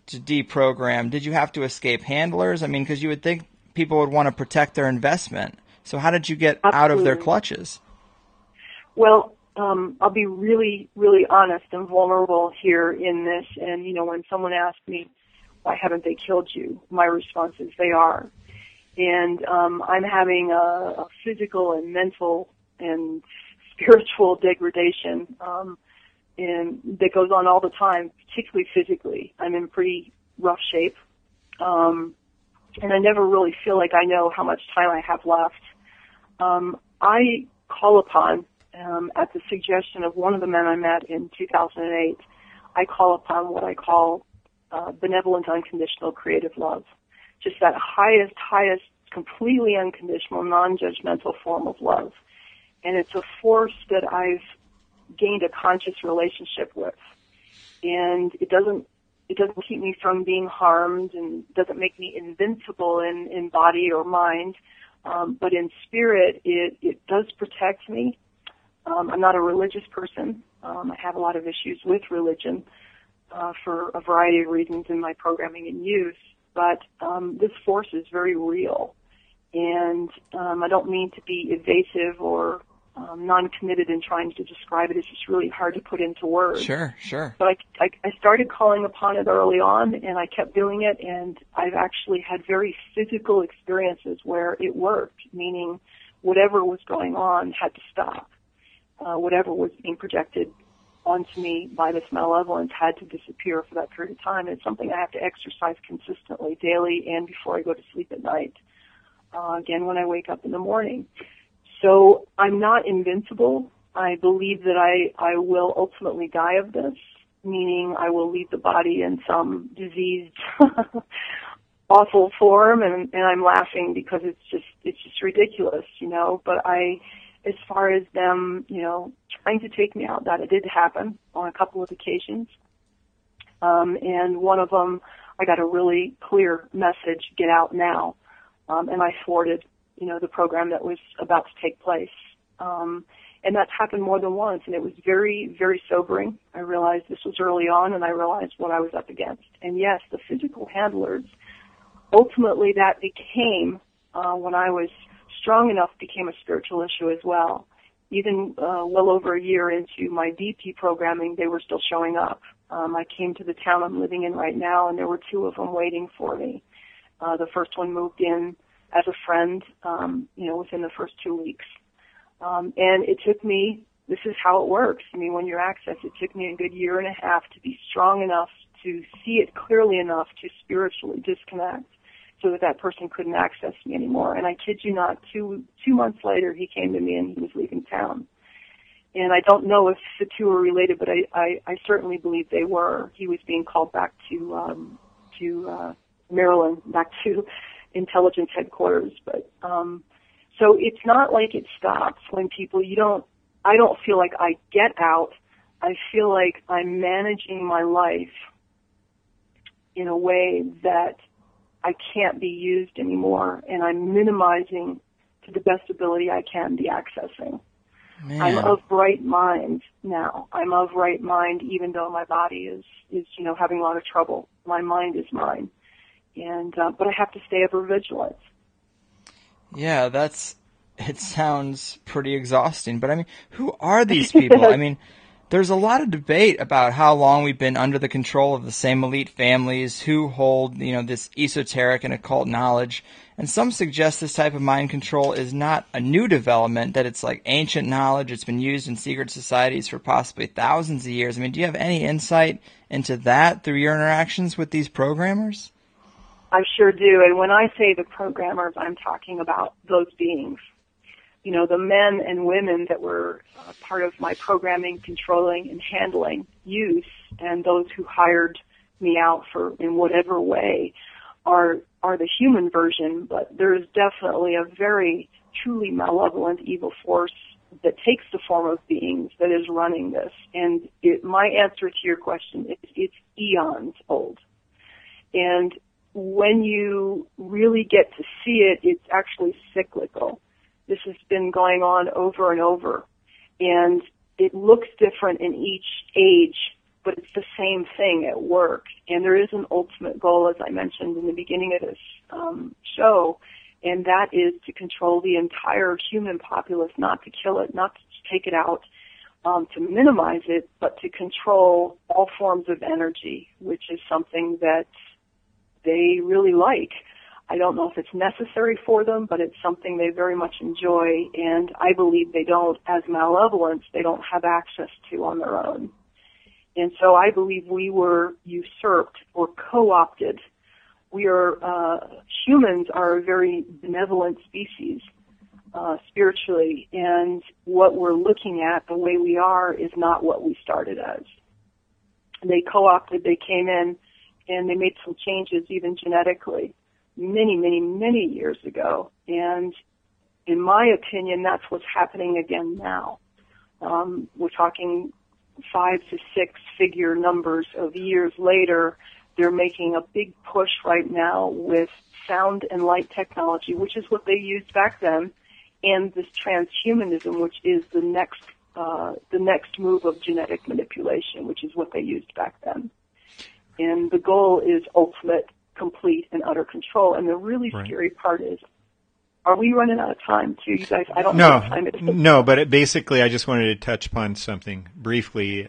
[SPEAKER 2] deprogram? Did you have to escape handlers? I mean, because you would think people would want to protect their investment. So how did you get out of their clutches?
[SPEAKER 5] Well, I'll be really, really honest and vulnerable here in this. And, when someone asks me, why haven't they killed you? My response is they are. And I'm having a physical and mental and spiritual degradation and that goes on all the time, particularly physically. I'm in pretty rough shape. And I never really feel like I know how much time I have left. I call upon, at the suggestion of one of the men I met in 2008, I call upon what I call benevolent, unconditional, creative love. Just that highest, completely unconditional, non-judgmental form of love. And it's a force that I've gained a conscious relationship with. And it doesn't keep me from being harmed and doesn't make me invincible in body or mind. But in spirit, it does protect me. I'm not a religious person. I have a lot of issues with religion for a variety of reasons in my programming and use. But this force is very real, and I don't mean to be evasive or non-committed in trying to describe it. It's just really hard to put into words.
[SPEAKER 2] Sure.
[SPEAKER 5] But I started calling upon it early on, and I kept doing it, and I've actually had very physical experiences where it worked, meaning whatever was going on had to stop. Whatever was being projected onto me by this malevolence had to disappear for that period of time. It's something I have to exercise consistently, daily, and before I go to sleep at night. Again, when I wake up in the morning. So I'm not invincible. I believe that I will ultimately die of this, meaning I will leave the body in some diseased, awful form, and I'm laughing because it's just ridiculous, But as far as them, trying to take me out, that it did happen on a couple of occasions. And one of them, I got a really clear message, get out now. And I thwarted, the program that was about to take place. And that's happened more than once, and it was very, very sobering. I realized this was early on, and I realized what I was up against. And yes, the physical handlers, ultimately that became, when I was strong enough, became a spiritual issue as well. Even well over a year into my DP programming, they were still showing up. I came to the town I'm living in right now, and there were two of them waiting for me. The first one moved in as a friend, within the first 2 weeks. And it took me, this is how it works. I mean, when you're accessed, it took me a good year and a half to be strong enough to see it clearly enough to spiritually disconnect so that person couldn't access me anymore. And I kid you not, two months later, he came to me and he was leaving town. And I don't know if the two are related, but I certainly believe they were. He was being called back to Maryland, back to intelligence headquarters. But so it's not like it stops when people, I don't feel like I get out. I feel like I'm managing my life in a way that I can't be used anymore, and I'm minimizing to the best ability I can the accessing. Man. I'm of right mind now. I'm of right mind even though my body is having a lot of trouble. My mind is mine. And but I have to stay ever vigilant.
[SPEAKER 2] Yeah, it sounds pretty exhausting. But I mean, who are these people? I mean, There's a lot of debate about how long we've been under the control of the same elite families who hold, this esoteric and occult knowledge. And some suggest this type of mind control is not a new development, that it's like ancient knowledge. It's been used in secret societies for possibly thousands of years. I mean, do you have any insight into that through your interactions with these programmers?
[SPEAKER 5] I sure do. And when I say the programmers, I'm talking about those beings. The men and women that were part of my programming, controlling, and handling use, and those who hired me out in whatever way are the human version, but there is definitely a very truly malevolent evil force that takes the form of beings that is running this. And my answer to your question is it's eons old. And when you really get to see it, it's actually cyclical. This has been going on over and over, and it looks different in each age, but it's the same thing at work. And there is an ultimate goal, as I mentioned in the beginning of this show, and that is to control the entire human populace, not to kill it, not to take it out, to minimize it, but to control all forms of energy, which is something that they really like. I don't know if it's necessary for them, but it's something they very much enjoy, and I believe they don't, as malevolence, they don't have access to on their own. And so I believe we were usurped or co-opted. Humans are a very benevolent species, spiritually, and what we're looking at, the way we are, is not what we started as. They co-opted, they came in, and they made some changes even genetically many, many, many years ago. And in my opinion, that's what's happening again now. We're talking 5 to 6 figure numbers of years later. They're making a big push right now with sound and light technology, which is what they used back then, and this transhumanism, which is the next move of genetic manipulation, which is what they used back then. And the goal is ultimate, complete, and utter control. And the really scary part is, are we running out of time too, you guys? I don't know what time it is.
[SPEAKER 3] No, but basically I just wanted to touch upon something briefly.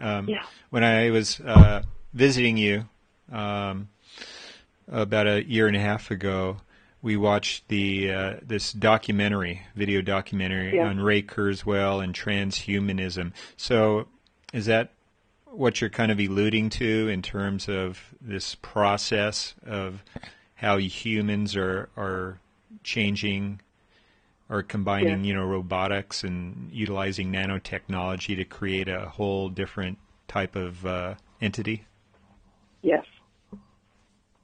[SPEAKER 3] When I was visiting you about a year and a half ago, we watched this video documentary on Ray Kurzweil and transhumanism. So is that what you're kind of alluding to in terms of this process of how humans are changing or combining, robotics and utilizing nanotechnology to create a whole different type of entity? Yes.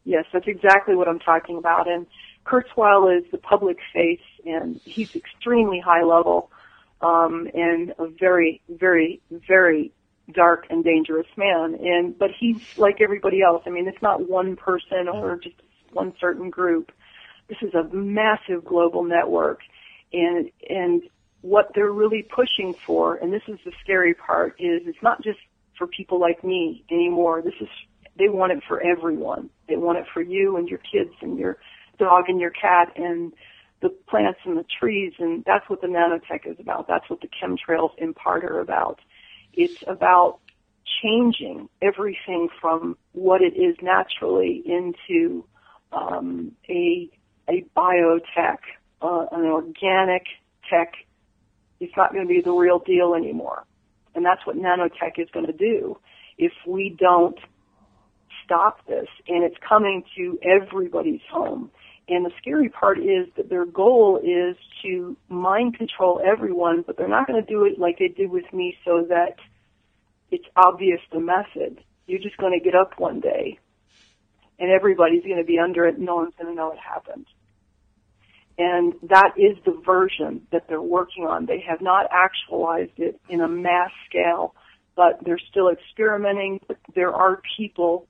[SPEAKER 5] Yes, that's exactly what I'm talking about. And Kurzweil is the public face, and he's extremely high level, and a very, very, very dark and dangerous man. But he's like everybody else. I mean, it's not one person or just one certain group. This is a massive global network, and what they're really pushing for, and this is the scary part, is it's not just for people like me anymore. They want it for everyone. They want it for you and your kids and your dog and your cat and the plants and the trees, and that's what the nanotech is about. That's what the chemtrails in part are about. It's about changing everything from what it is naturally into a biotech, an organic tech. It's not going to be the real deal anymore. And that's what nanotech is going to do if we don't stop this. And it's coming to everybody's home. And the scary part is that their goal is to mind control everyone, but they're not going to do it like they did with me so that it's obvious the method. You're just going to get up one day, and everybody's going to be under it, and no one's going to know it happened. And that is the version that they're working on. They have not actualized it in a mass scale, but they're still experimenting. But there are people,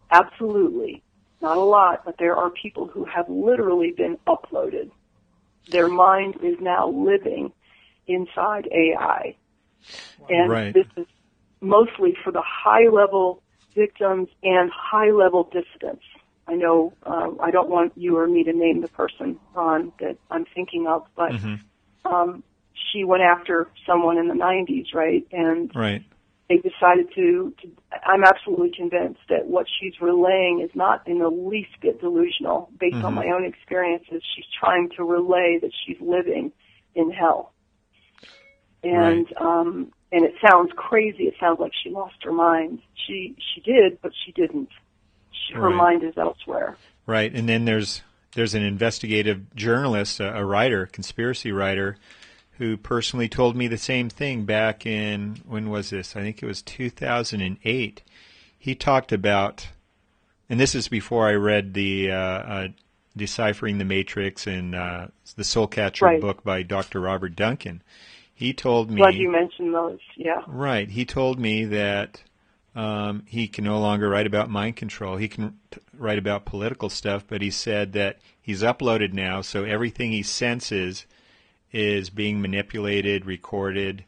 [SPEAKER 5] absolutely, not a lot, but there are people who have literally been uploaded. Their mind is now living inside AI. And this is mostly for the high-level victims and high-level dissidents. I know I don't want you or me to name the person, Ron, that I'm thinking of, but she went after someone in the 90s, right? And they decided I'm absolutely convinced that what she's relaying is not in the least bit delusional. Based on my own experiences, she's trying to relay that she's living in hell. And and it sounds crazy. It sounds like she lost her mind. She did, but she didn't. Her mind is elsewhere. Right,
[SPEAKER 3] and then there's an investigative journalist, a writer, conspiracy writer, who personally told me the same thing back in, when was this? I think it was 2008. He talked about, and this is before I read the Deciphering the Matrix and the Soul Catcher book by Dr. Robert Duncan. He told me...
[SPEAKER 5] Glad you mentioned those, yeah.
[SPEAKER 3] Right. He told me that he can no longer write about mind control. He can write about political stuff, but he said that he's uploaded now, so everything he senses is being manipulated, recorded.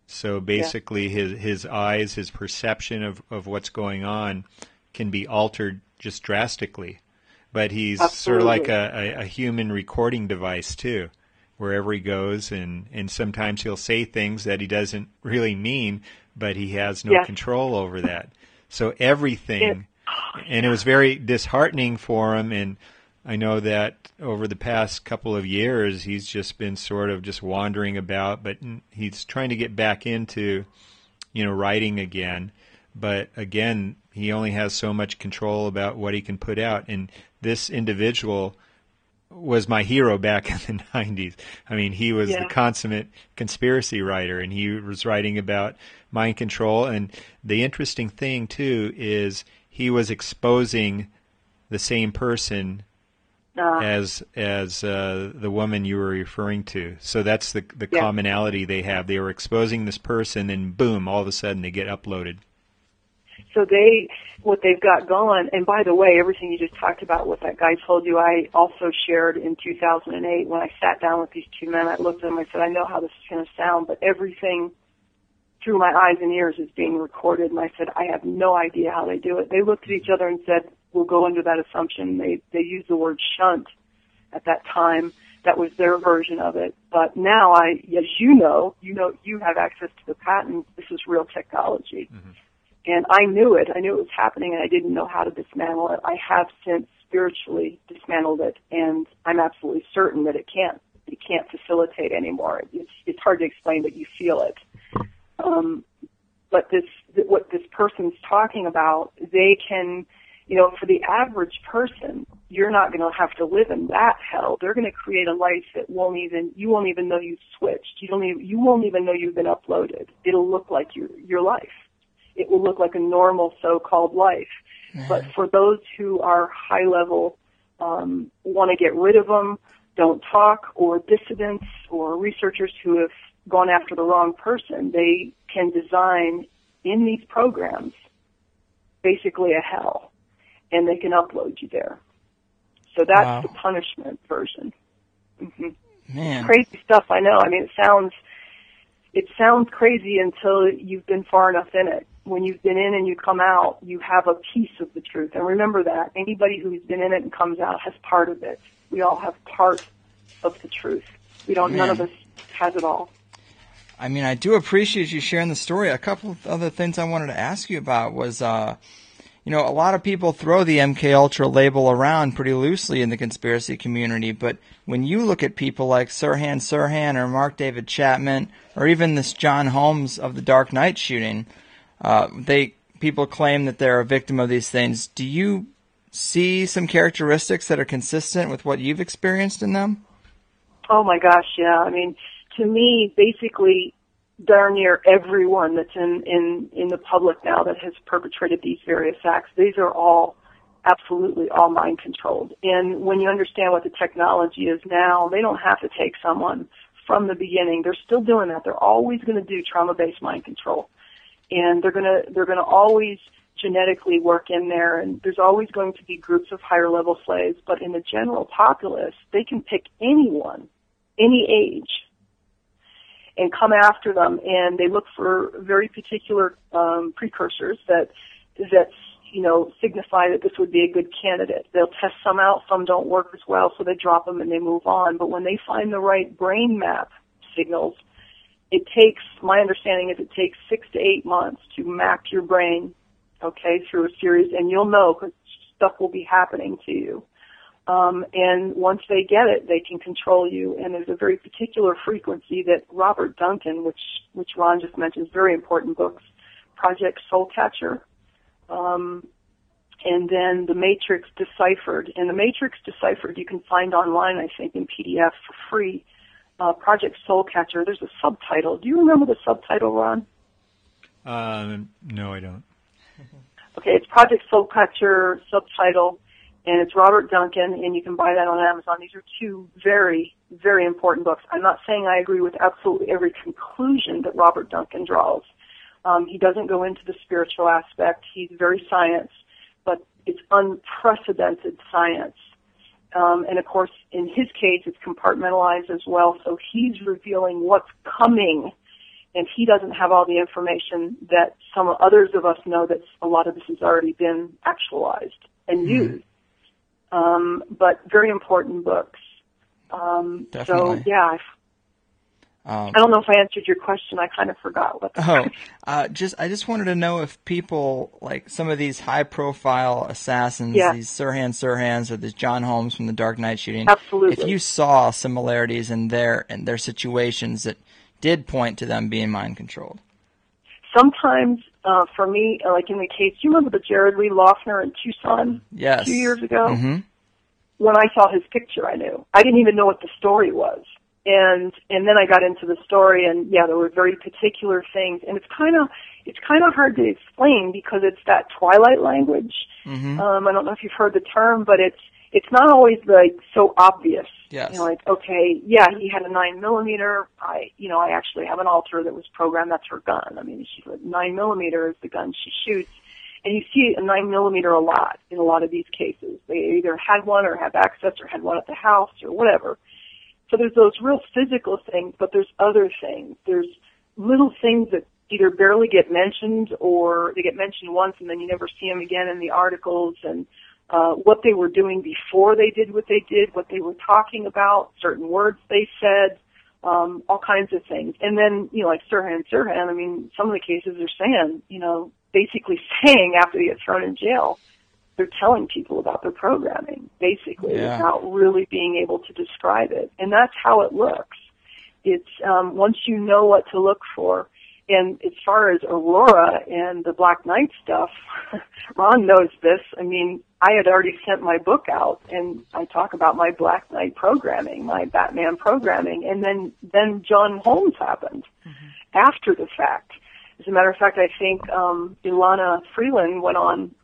[SPEAKER 3] So basically his eyes, his perception of what's going on can be altered just drastically. But he's sort of like a human recording device, too, wherever he goes, and sometimes he'll say things that he doesn't really mean, but he has no control over that. So everything, and it was very disheartening for him, and I know that over the past couple of years he's just been sort of just wandering about, but he's trying to get back into, writing again. But again, he only has so much control about what he can put out, and this individual was my hero back in the 90s. I mean, he was the consummate conspiracy writer, and he was writing about mind control. And the interesting thing, too, is he was exposing the same person as the woman you were referring to. So that's the commonality they have. They were exposing this person, and boom, all of a sudden they get uploaded.
[SPEAKER 5] So what they've got going, and by the way, everything you just talked about, what that guy told you, I also shared in 2008 when I sat down with these two men. I looked at them, I said, I know how this is going to sound, but everything through my eyes and ears is being recorded. And I said, I have no idea how they do it. They looked at each other and said, we'll go under that assumption. They used the word shunt at that time. That was their version of it. But now as you have access to the patent. This is real technology. Mm-hmm. And I knew it. I knew it was happening, and I didn't know how to dismantle it. I have since spiritually dismantled it, and I'm absolutely certain that it can't facilitate anymore. It's hard to explain, but you feel it. But what this person's talking about, they can, for the average person, you're not going to have to live in that hell. They're going to create a life that you won't even know you've switched. You won't even know you've been uploaded. It'll look like your life. It will look like a normal so-called life. Mm-hmm. But for those who are high-level, want to get rid of them, don't talk, or dissidents, or researchers who have gone after the wrong person, they can design in these programs basically a hell, and they can upload you there. So that's the punishment version. Mm-hmm. Man. Crazy stuff, I know. I mean, it sounds crazy until you've been far enough in it. When you've been in and you come out, you have a piece of the truth. And remember that. Anybody who's been in it and comes out has part of it. We all have part of the truth. None of us has it all.
[SPEAKER 2] I mean, I do appreciate you sharing the story. A couple of other things I wanted to ask you about was, a lot of people throw the MK Ultra label around pretty loosely in the conspiracy community, but when you look at people like Sirhan Sirhan or Mark David Chapman or even this John Holmes of the Dark Knight shooting, people claim that they're a victim of these things. Do you see some characteristics that are consistent with what you've experienced in them?
[SPEAKER 5] Oh my gosh, yeah. I mean, to me, basically, darn near everyone that's in the public now that has perpetrated these various acts, these are all absolutely all mind controlled. And when you understand what the technology is now, they don't have to take someone from the beginning. They're still doing that. They're always going to do trauma-based mind control. And they're gonna always genetically work in there, and there's always going to be groups of higher level slaves, but in the general populace, they can pick anyone, any age, and come after them, and they look for very particular precursors that signify that this would be a good candidate. They'll test some out, some don't work as well, so they drop them and they move on. But when they find the right brain map signals, my understanding is it takes 6 to 8 months to map your brain, okay, through a series, and you'll know because stuff will be happening to you. And once they get it, they can control you. And there's a very particular frequency that Robert Duncan, which Ron just mentioned, very important books, Project Soulcatcher, and then The Matrix Deciphered. And The Matrix Deciphered you can find online, I think, in PDF for free. Project Soulcatcher. There's a subtitle. Do you remember the subtitle, Ron?
[SPEAKER 3] No, I don't.
[SPEAKER 5] Okay, it's Project Soulcatcher subtitle, and it's Robert Duncan, and you can buy that on Amazon. These are two very, very important books. I'm not saying I agree with absolutely every conclusion that Robert Duncan draws. He doesn't go into the spiritual aspect. He's very science, but it's unprecedented science. And of course, in his case, it's compartmentalized as well, so he's revealing what's coming, and he doesn't have all the information that some others of us know that a lot of this has already been actualized and used. But very important books.
[SPEAKER 2] Definitely.
[SPEAKER 5] So, yeah, I don't know if I answered your question. I kind of forgot what.
[SPEAKER 2] I just wanted to know if people, like some of these high-profile assassins, these Sirhans or this John Holmes from the Dark Knight shooting,
[SPEAKER 5] absolutely,
[SPEAKER 2] if you saw similarities in their situations that did point to them being mind-controlled.
[SPEAKER 5] Sometimes, for me, like in the case, you remember the Jared Loughner in Tucson a few years ago?
[SPEAKER 2] Mm-hmm.
[SPEAKER 5] When I saw his picture, I knew. I didn't even know what the story was. And then I got into the story, and there were very particular things, and it's kind of hard to explain because it's that Twilight language. Mm-hmm. I don't know if you've heard the term, but it's not always like so obvious.
[SPEAKER 2] Yes.
[SPEAKER 5] Like, okay, he had a 9mm. I actually have an altar that was programmed. That's her gun. I mean, she's 9mm is the gun she shoots, and you see a 9mm a lot in a lot of these cases. They either had one or have access or had one at the house or whatever. So there's those real physical things, but there's other things. There's little things that either barely get mentioned or they get mentioned once and then you never see them again in the articles, and what they were doing before they did what they did, what they were talking about, certain words they said, all kinds of things. And then, like Sirhan, I mean, some of the cases are saying, basically saying after they get thrown in jail, they're telling people about their programming, basically, without really being able to describe it. And that's how it looks. It's once you know what to look for. And as far as Aurora and the Black Knight stuff, Ron knows this. I mean, I had already sent my book out, and I talk about my Black Knight programming, my Batman programming, and then John Holmes happened after the fact. As a matter of fact, I think Ilana Freeland went on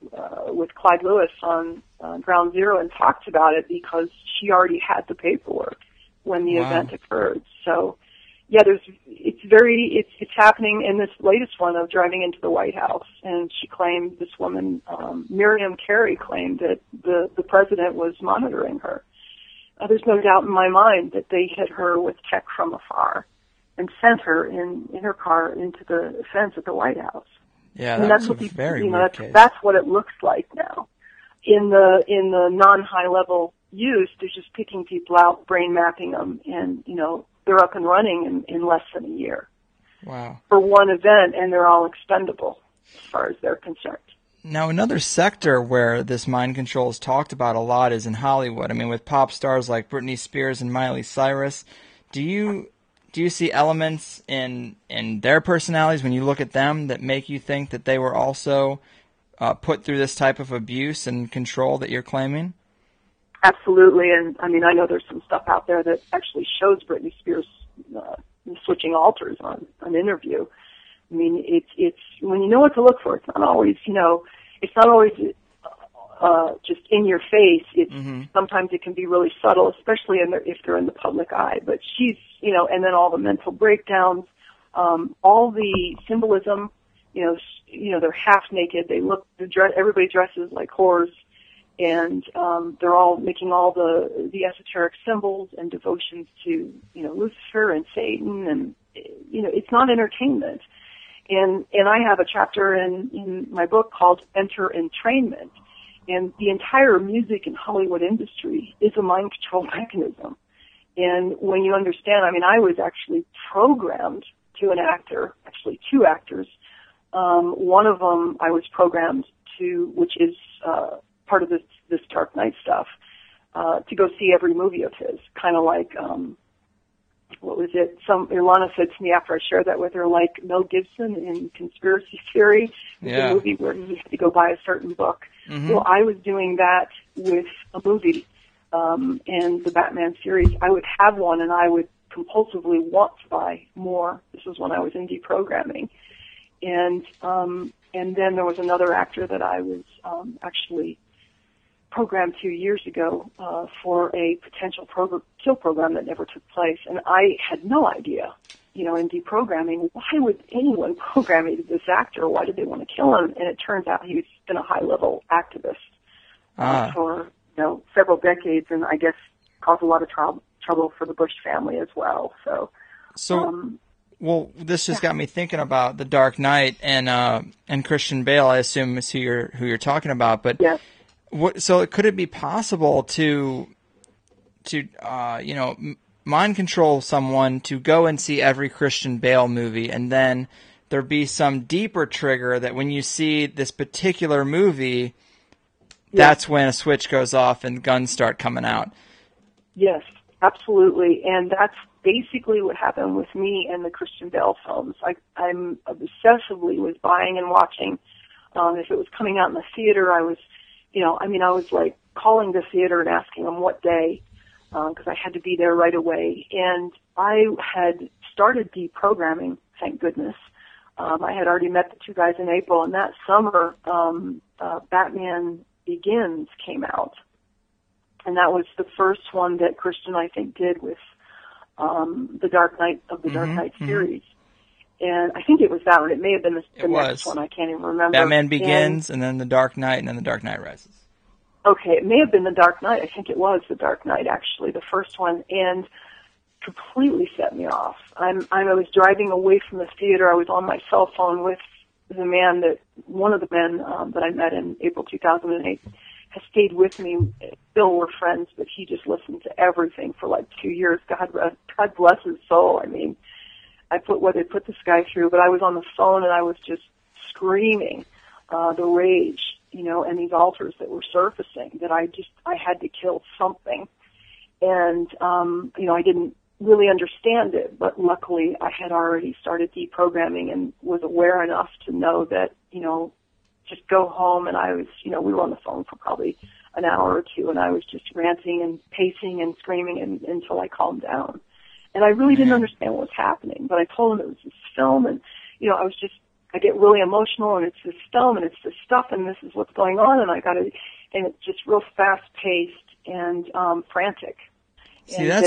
[SPEAKER 5] with Clyde Lewis on Ground Zero and talked about it because she already had the paperwork when the event occurred. So, it's happening in this latest one of driving into the White House, and she claimed, this woman, Miriam Carey, claimed that the president was monitoring her. There's no doubt in my mind that they hit her with tech from afar and sent her in her car into the fence at the White House.
[SPEAKER 2] Yeah, that's what very weird case.
[SPEAKER 5] That's what it looks like now. In the non-high level use, they're just picking people out, brain mapping them, and they're up and running in less than a year.
[SPEAKER 2] Wow. For
[SPEAKER 5] one event, and they're all expendable as far as they're concerned.
[SPEAKER 2] Now, another sector where this mind control is talked about a lot is in Hollywood. I mean, with pop stars like Britney Spears and Miley Cyrus, do you see elements in their personalities when you look at them that make you think that they were also put through this type of abuse and control that you're claiming?
[SPEAKER 5] Absolutely, and I mean, I know there's some stuff out there that actually shows Britney Spears switching alters on an interview. I mean, it's when you know what to look for. It's not always, just in your face. It's sometimes it can be really subtle, especially if they're in the public eye. But she's, and then all the mental breakdowns, all the symbolism. They're half naked. Everybody dresses like whores. And they're all making all the esoteric symbols and devotions to, Lucifer and Satan, and it's not entertainment. And I have a chapter in my book called Enter Entrainment, and the entire music and Hollywood industry is a mind control mechanism. And when you understand, I mean, I was actually programmed to an actor, actually two actors. One of them I was programmed to, which is part of this Dark Knight stuff, to go see every movie of his, kind of like, what was it? Ilana said to me after I shared that with her, like Mel Gibson in Conspiracy Theory, the movie where you had to go buy a certain book. Mm-hmm. Well, I was doing that with a movie, and the Batman series. I would have one, and I would compulsively want to buy more. This was when I was in deprogramming. And then there was another actor that I was actually programmed 2 years ago for a potential kill program that never took place. And I had no idea, in deprogramming, why would anyone program me to this actor? Why did they want to kill him? And it turns out he's been a high-level activist for several decades, and I guess caused a lot of trouble for the Bush family as well.
[SPEAKER 2] Well, this just got me thinking about The Dark Knight and Christian Bale. I assume is who you're talking about. But
[SPEAKER 5] yes.
[SPEAKER 2] So could it be possible to mind control someone to go and see every Christian Bale movie, and then there be some deeper trigger that when you see this particular movie, that's when a switch goes off and guns start coming out? Yes,
[SPEAKER 5] absolutely, and that's basically what happened with me and the Christian Bale films. I'm obsessively was buying and watching. If it was coming out in the theater, I was, I was like calling the theater and asking them what day, because I had to be there right away. And I had started deprogramming, thank goodness. I had already met the two guys in April, and that summer, Batman Begins came out. And that was the first one that Christian, I think, did with the Dark Knight of the Dark Knight series. And I think it was that one. It may have been the next one. I can't even remember.
[SPEAKER 2] Batman Begins, and then The Dark Knight, and then The Dark Knight Rises.
[SPEAKER 5] Okay, it may have been The Dark Knight. I think it was The Dark Knight, actually, the first one, and completely set me off. I was driving away from the theater. I was on my cell phone with one of the men that I met in April 2008. Has stayed with me. Still we're friends, but he just listened to everything for like 2 years. God bless his soul. I mean, I put what they put this guy through, but I was on the phone and I was just screaming the rage, and these altars that were surfacing, that I had to kill something. And, I didn't really understand it, but luckily I had already started deprogramming and was aware enough to know that, just go home. And I was, we were on the phone for probably an hour or two, and I was just ranting and pacing and screaming until I calmed down. And I really didn't understand what was happening, but I told him it was this film, and, I get really emotional, and it's this film, and it's this stuff, and this is what's going on, and it's just real fast-paced and frantic.
[SPEAKER 2] See, I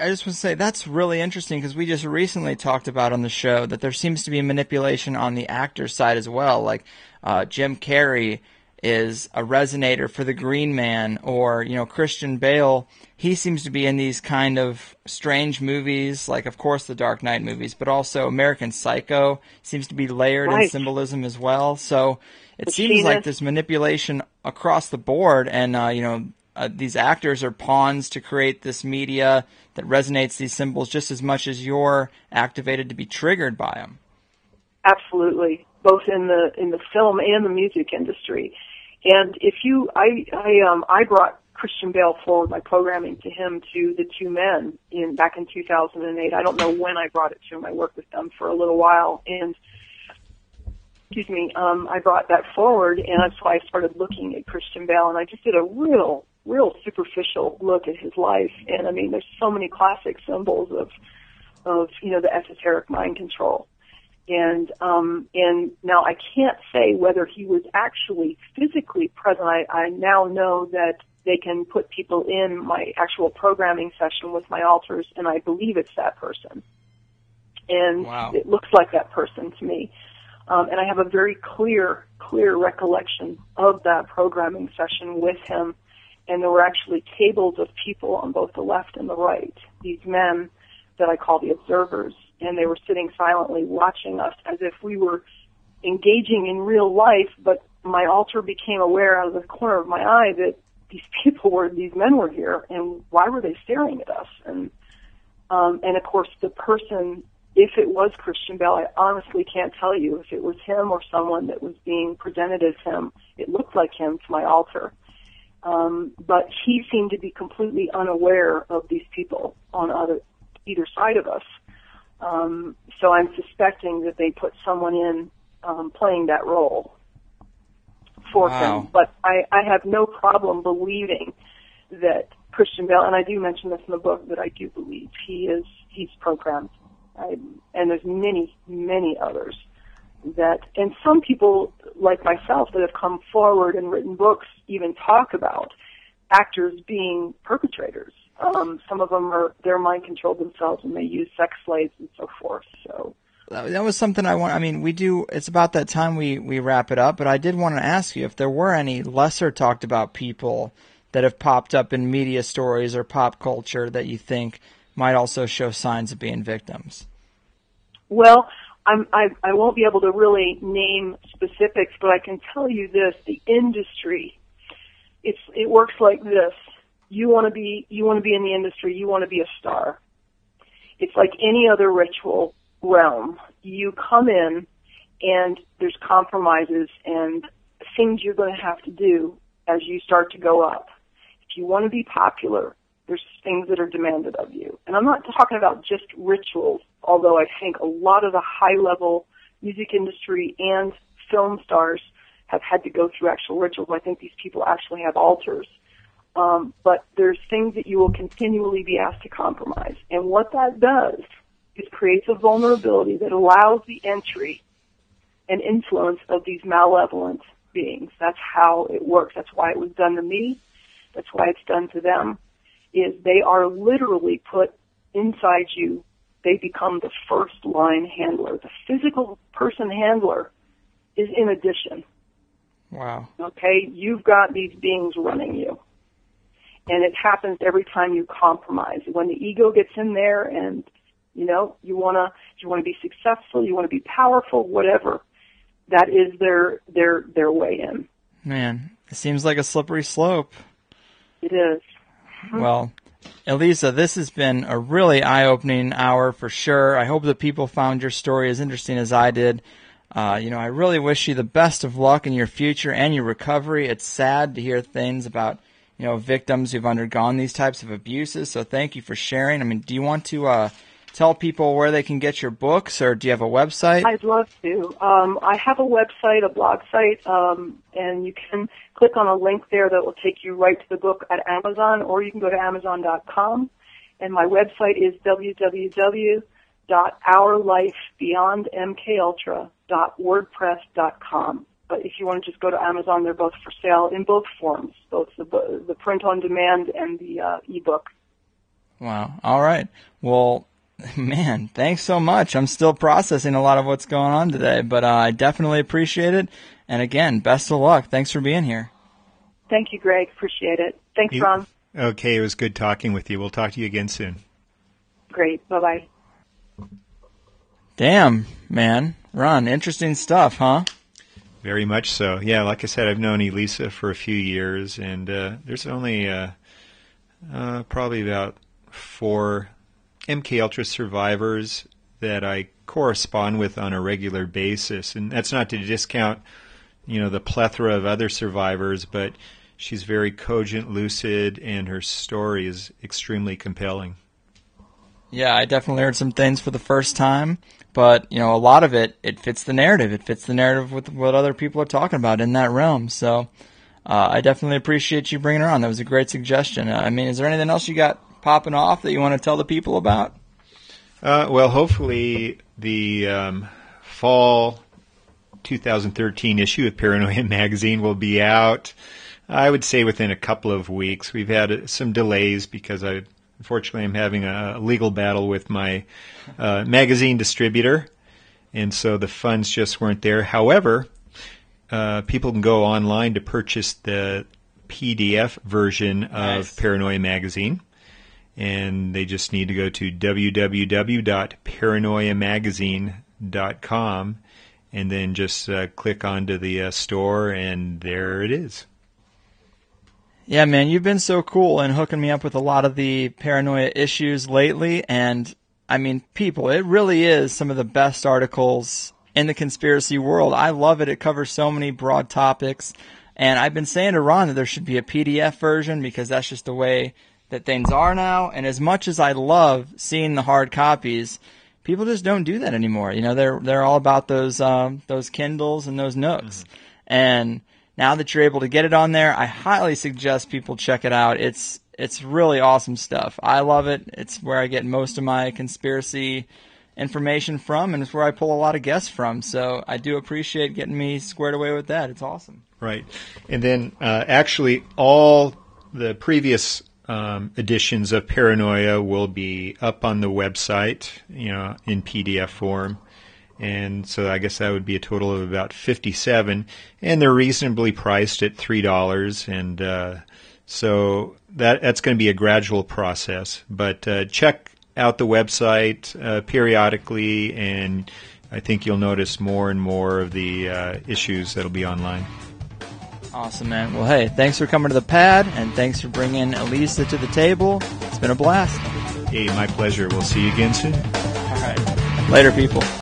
[SPEAKER 2] just want to say that's really interesting, because we just recently talked about on the show that there seems to be manipulation on the actor side as well. Like Jim Carrey is a resonator for the Green Man, or Christian Bale. He seems to be in these kind of strange movies, like of course the Dark Knight movies, but also American Psycho seems to be layered in symbolism as well. So it seems like there's manipulation across the board, and these actors are pawns to create this media that resonates these symbols just as much as you're activated to be triggered by them.
[SPEAKER 5] Absolutely, both in the film and the music industry. And I brought Christian Bale forward by programming to him to the two men back in 2008. I don't know when I brought it to him. I worked with them for a little while, and I brought that forward, and that's why I started looking at Christian Bale, and I just did a real superficial look at his life. And I mean, there's so many classic symbols of the esoteric mind control. And now I can't say whether he was actually physically present. I now know that they can put people in my actual programming session with my altars, and I believe it's that person. And It looks like that person to me. And I have a very clear recollection of that programming session with him. And there were actually tables of people on both the left and the right, these men that I call the observers, and they were sitting silently watching us as if we were engaging in real life, but my altar became aware out of the corner of my eye that these men were here, and why were they staring at us? And of course the person if it was Christian Bale, I honestly can't tell you if it was him or someone that was being presented as him. It looked like him to my altar. But he seemed to be completely unaware of these people on either side of us. So I'm suspecting that they put someone in playing that role for him. But I have no problem believing that Christian Bale, and I do mention this in the book, that I do believe he's programmed. And there's many, many others that, and some people like myself that have come forward and written books even talk about actors being perpetrators. Some of them they're mind controlled themselves and they use sex slaves and so forth. So
[SPEAKER 2] that was something it's about that time we wrap it up, but I did want to ask you if there were any lesser talked about people that have popped up in media stories or pop culture that you think might also show signs of being victims.
[SPEAKER 5] Well, I won't be able to really name specifics, but I can tell you this: the industry, it works like this. You want to be in the industry. You want to be a star. It's like any other ritual realm. You come in, and there's compromises and things you're going to have to do as you start to go up. If you want to be popular, there's things that are demanded of you. And I'm not talking about just rituals, although I think a lot of the high-level music industry and film stars have had to go through actual rituals. I think these people actually have altars. But there's things that you will continually be asked to compromise. And what that does is creates a vulnerability that allows the entry and influence of these malevolent beings. That's how it works. That's why it was done to me. That's why it's done to them. Is they are literally put inside you. They become the first line handler. The physical person handler is in addition.
[SPEAKER 2] Wow.
[SPEAKER 5] Okay? You've got these beings running you. And it happens every time you compromise. When the ego gets in there and, you want to be successful, you want to be powerful, whatever, that is their way in.
[SPEAKER 2] Man, it seems like a slippery slope.
[SPEAKER 5] It is.
[SPEAKER 2] Well, Elisa, this has been a really eye-opening hour for sure. I hope that people found your story as interesting as I did. I really wish you the best of luck in your future and your recovery. It's sad to hear things about, victims who've undergone these types of abuses, so thank you for sharing. I mean, do you want to tell people where they can get your books, or do you have a website?
[SPEAKER 5] I'd love to. I have a website, a blog site, and you can click on a link there that will take you right to the book at Amazon, or you can go to Amazon.com. And my website is www.ourlifebeyondmkultra.wordpress.com. But if you want to just go to Amazon, they're both for sale in both forms, both the print on demand and the ebook.
[SPEAKER 2] Wow. All right. Well, man, thanks so much. I'm still processing a lot of what's going on today, but I definitely appreciate it. And again, best of luck. Thanks for being here.
[SPEAKER 5] Thank you, Greg. Appreciate it. Thanks, Ron.
[SPEAKER 3] Okay, it was good talking with you. We'll talk to you again soon.
[SPEAKER 5] Great. Bye-bye.
[SPEAKER 2] Damn, man. Ron, interesting stuff, huh?
[SPEAKER 3] Very much so. Yeah, like I said, I've known Elisa for a few years, and there's only probably about 4 MK Ultra survivors that I correspond with on a regular basis, and that's not to discount, the plethora of other survivors, but she's very cogent, lucid, and her story is extremely compelling.
[SPEAKER 2] Yeah, I definitely heard some things for the first time, but, a lot of it fits the narrative. It fits the narrative with what other people are talking about in that realm. So I definitely appreciate you bringing her on. That was a great suggestion. Is there anything else you got popping off that you want to tell the people about?
[SPEAKER 3] Well, hopefully the fall 2013 issue of Paranoia Magazine will be out, I would say, within a couple of weeks. We've had some delays because unfortunately, I'm having a legal battle with my magazine distributor, and so the funds just weren't there. However, people can go online to purchase the PDF version of Paranoia Magazine, and they just need to go to www.paranoiamagazine.com and then just click onto the store, and there it is.
[SPEAKER 2] Yeah, man, you've been so cool in hooking me up with a lot of the paranoia issues lately, and I mean, people, it really is some of the best articles in the conspiracy world. I love it. It covers so many broad topics. And I've been saying to Ron that there should be a PDF version because that's just the way that things are now. And as much as I love seeing the hard copies, people just don't do that anymore. You know, they're all about those Kindles and those Nooks. Mm-hmm. And now that you're able to get it on there, I highly suggest people check it out. It's really awesome stuff. I love it. It's where I get most of my conspiracy information from, and it's where I pull a lot of guests from. So I do appreciate getting me squared away with that. It's awesome.
[SPEAKER 3] Right. And then actually all the previous editions of Paranoia will be up on the website, you know, in PDF form. And so I guess that would be a total of about 57. And they're reasonably priced at $3. And so that's going to be a gradual process. But check out the website periodically, and I think you'll notice more and more of the issues that'll be online.
[SPEAKER 2] Awesome, man. Well, hey, thanks for coming to the pad, and thanks for bringing Elisa to the table. It's been a blast.
[SPEAKER 3] Hey, my pleasure. We'll see you again soon.
[SPEAKER 2] All right. Later, people.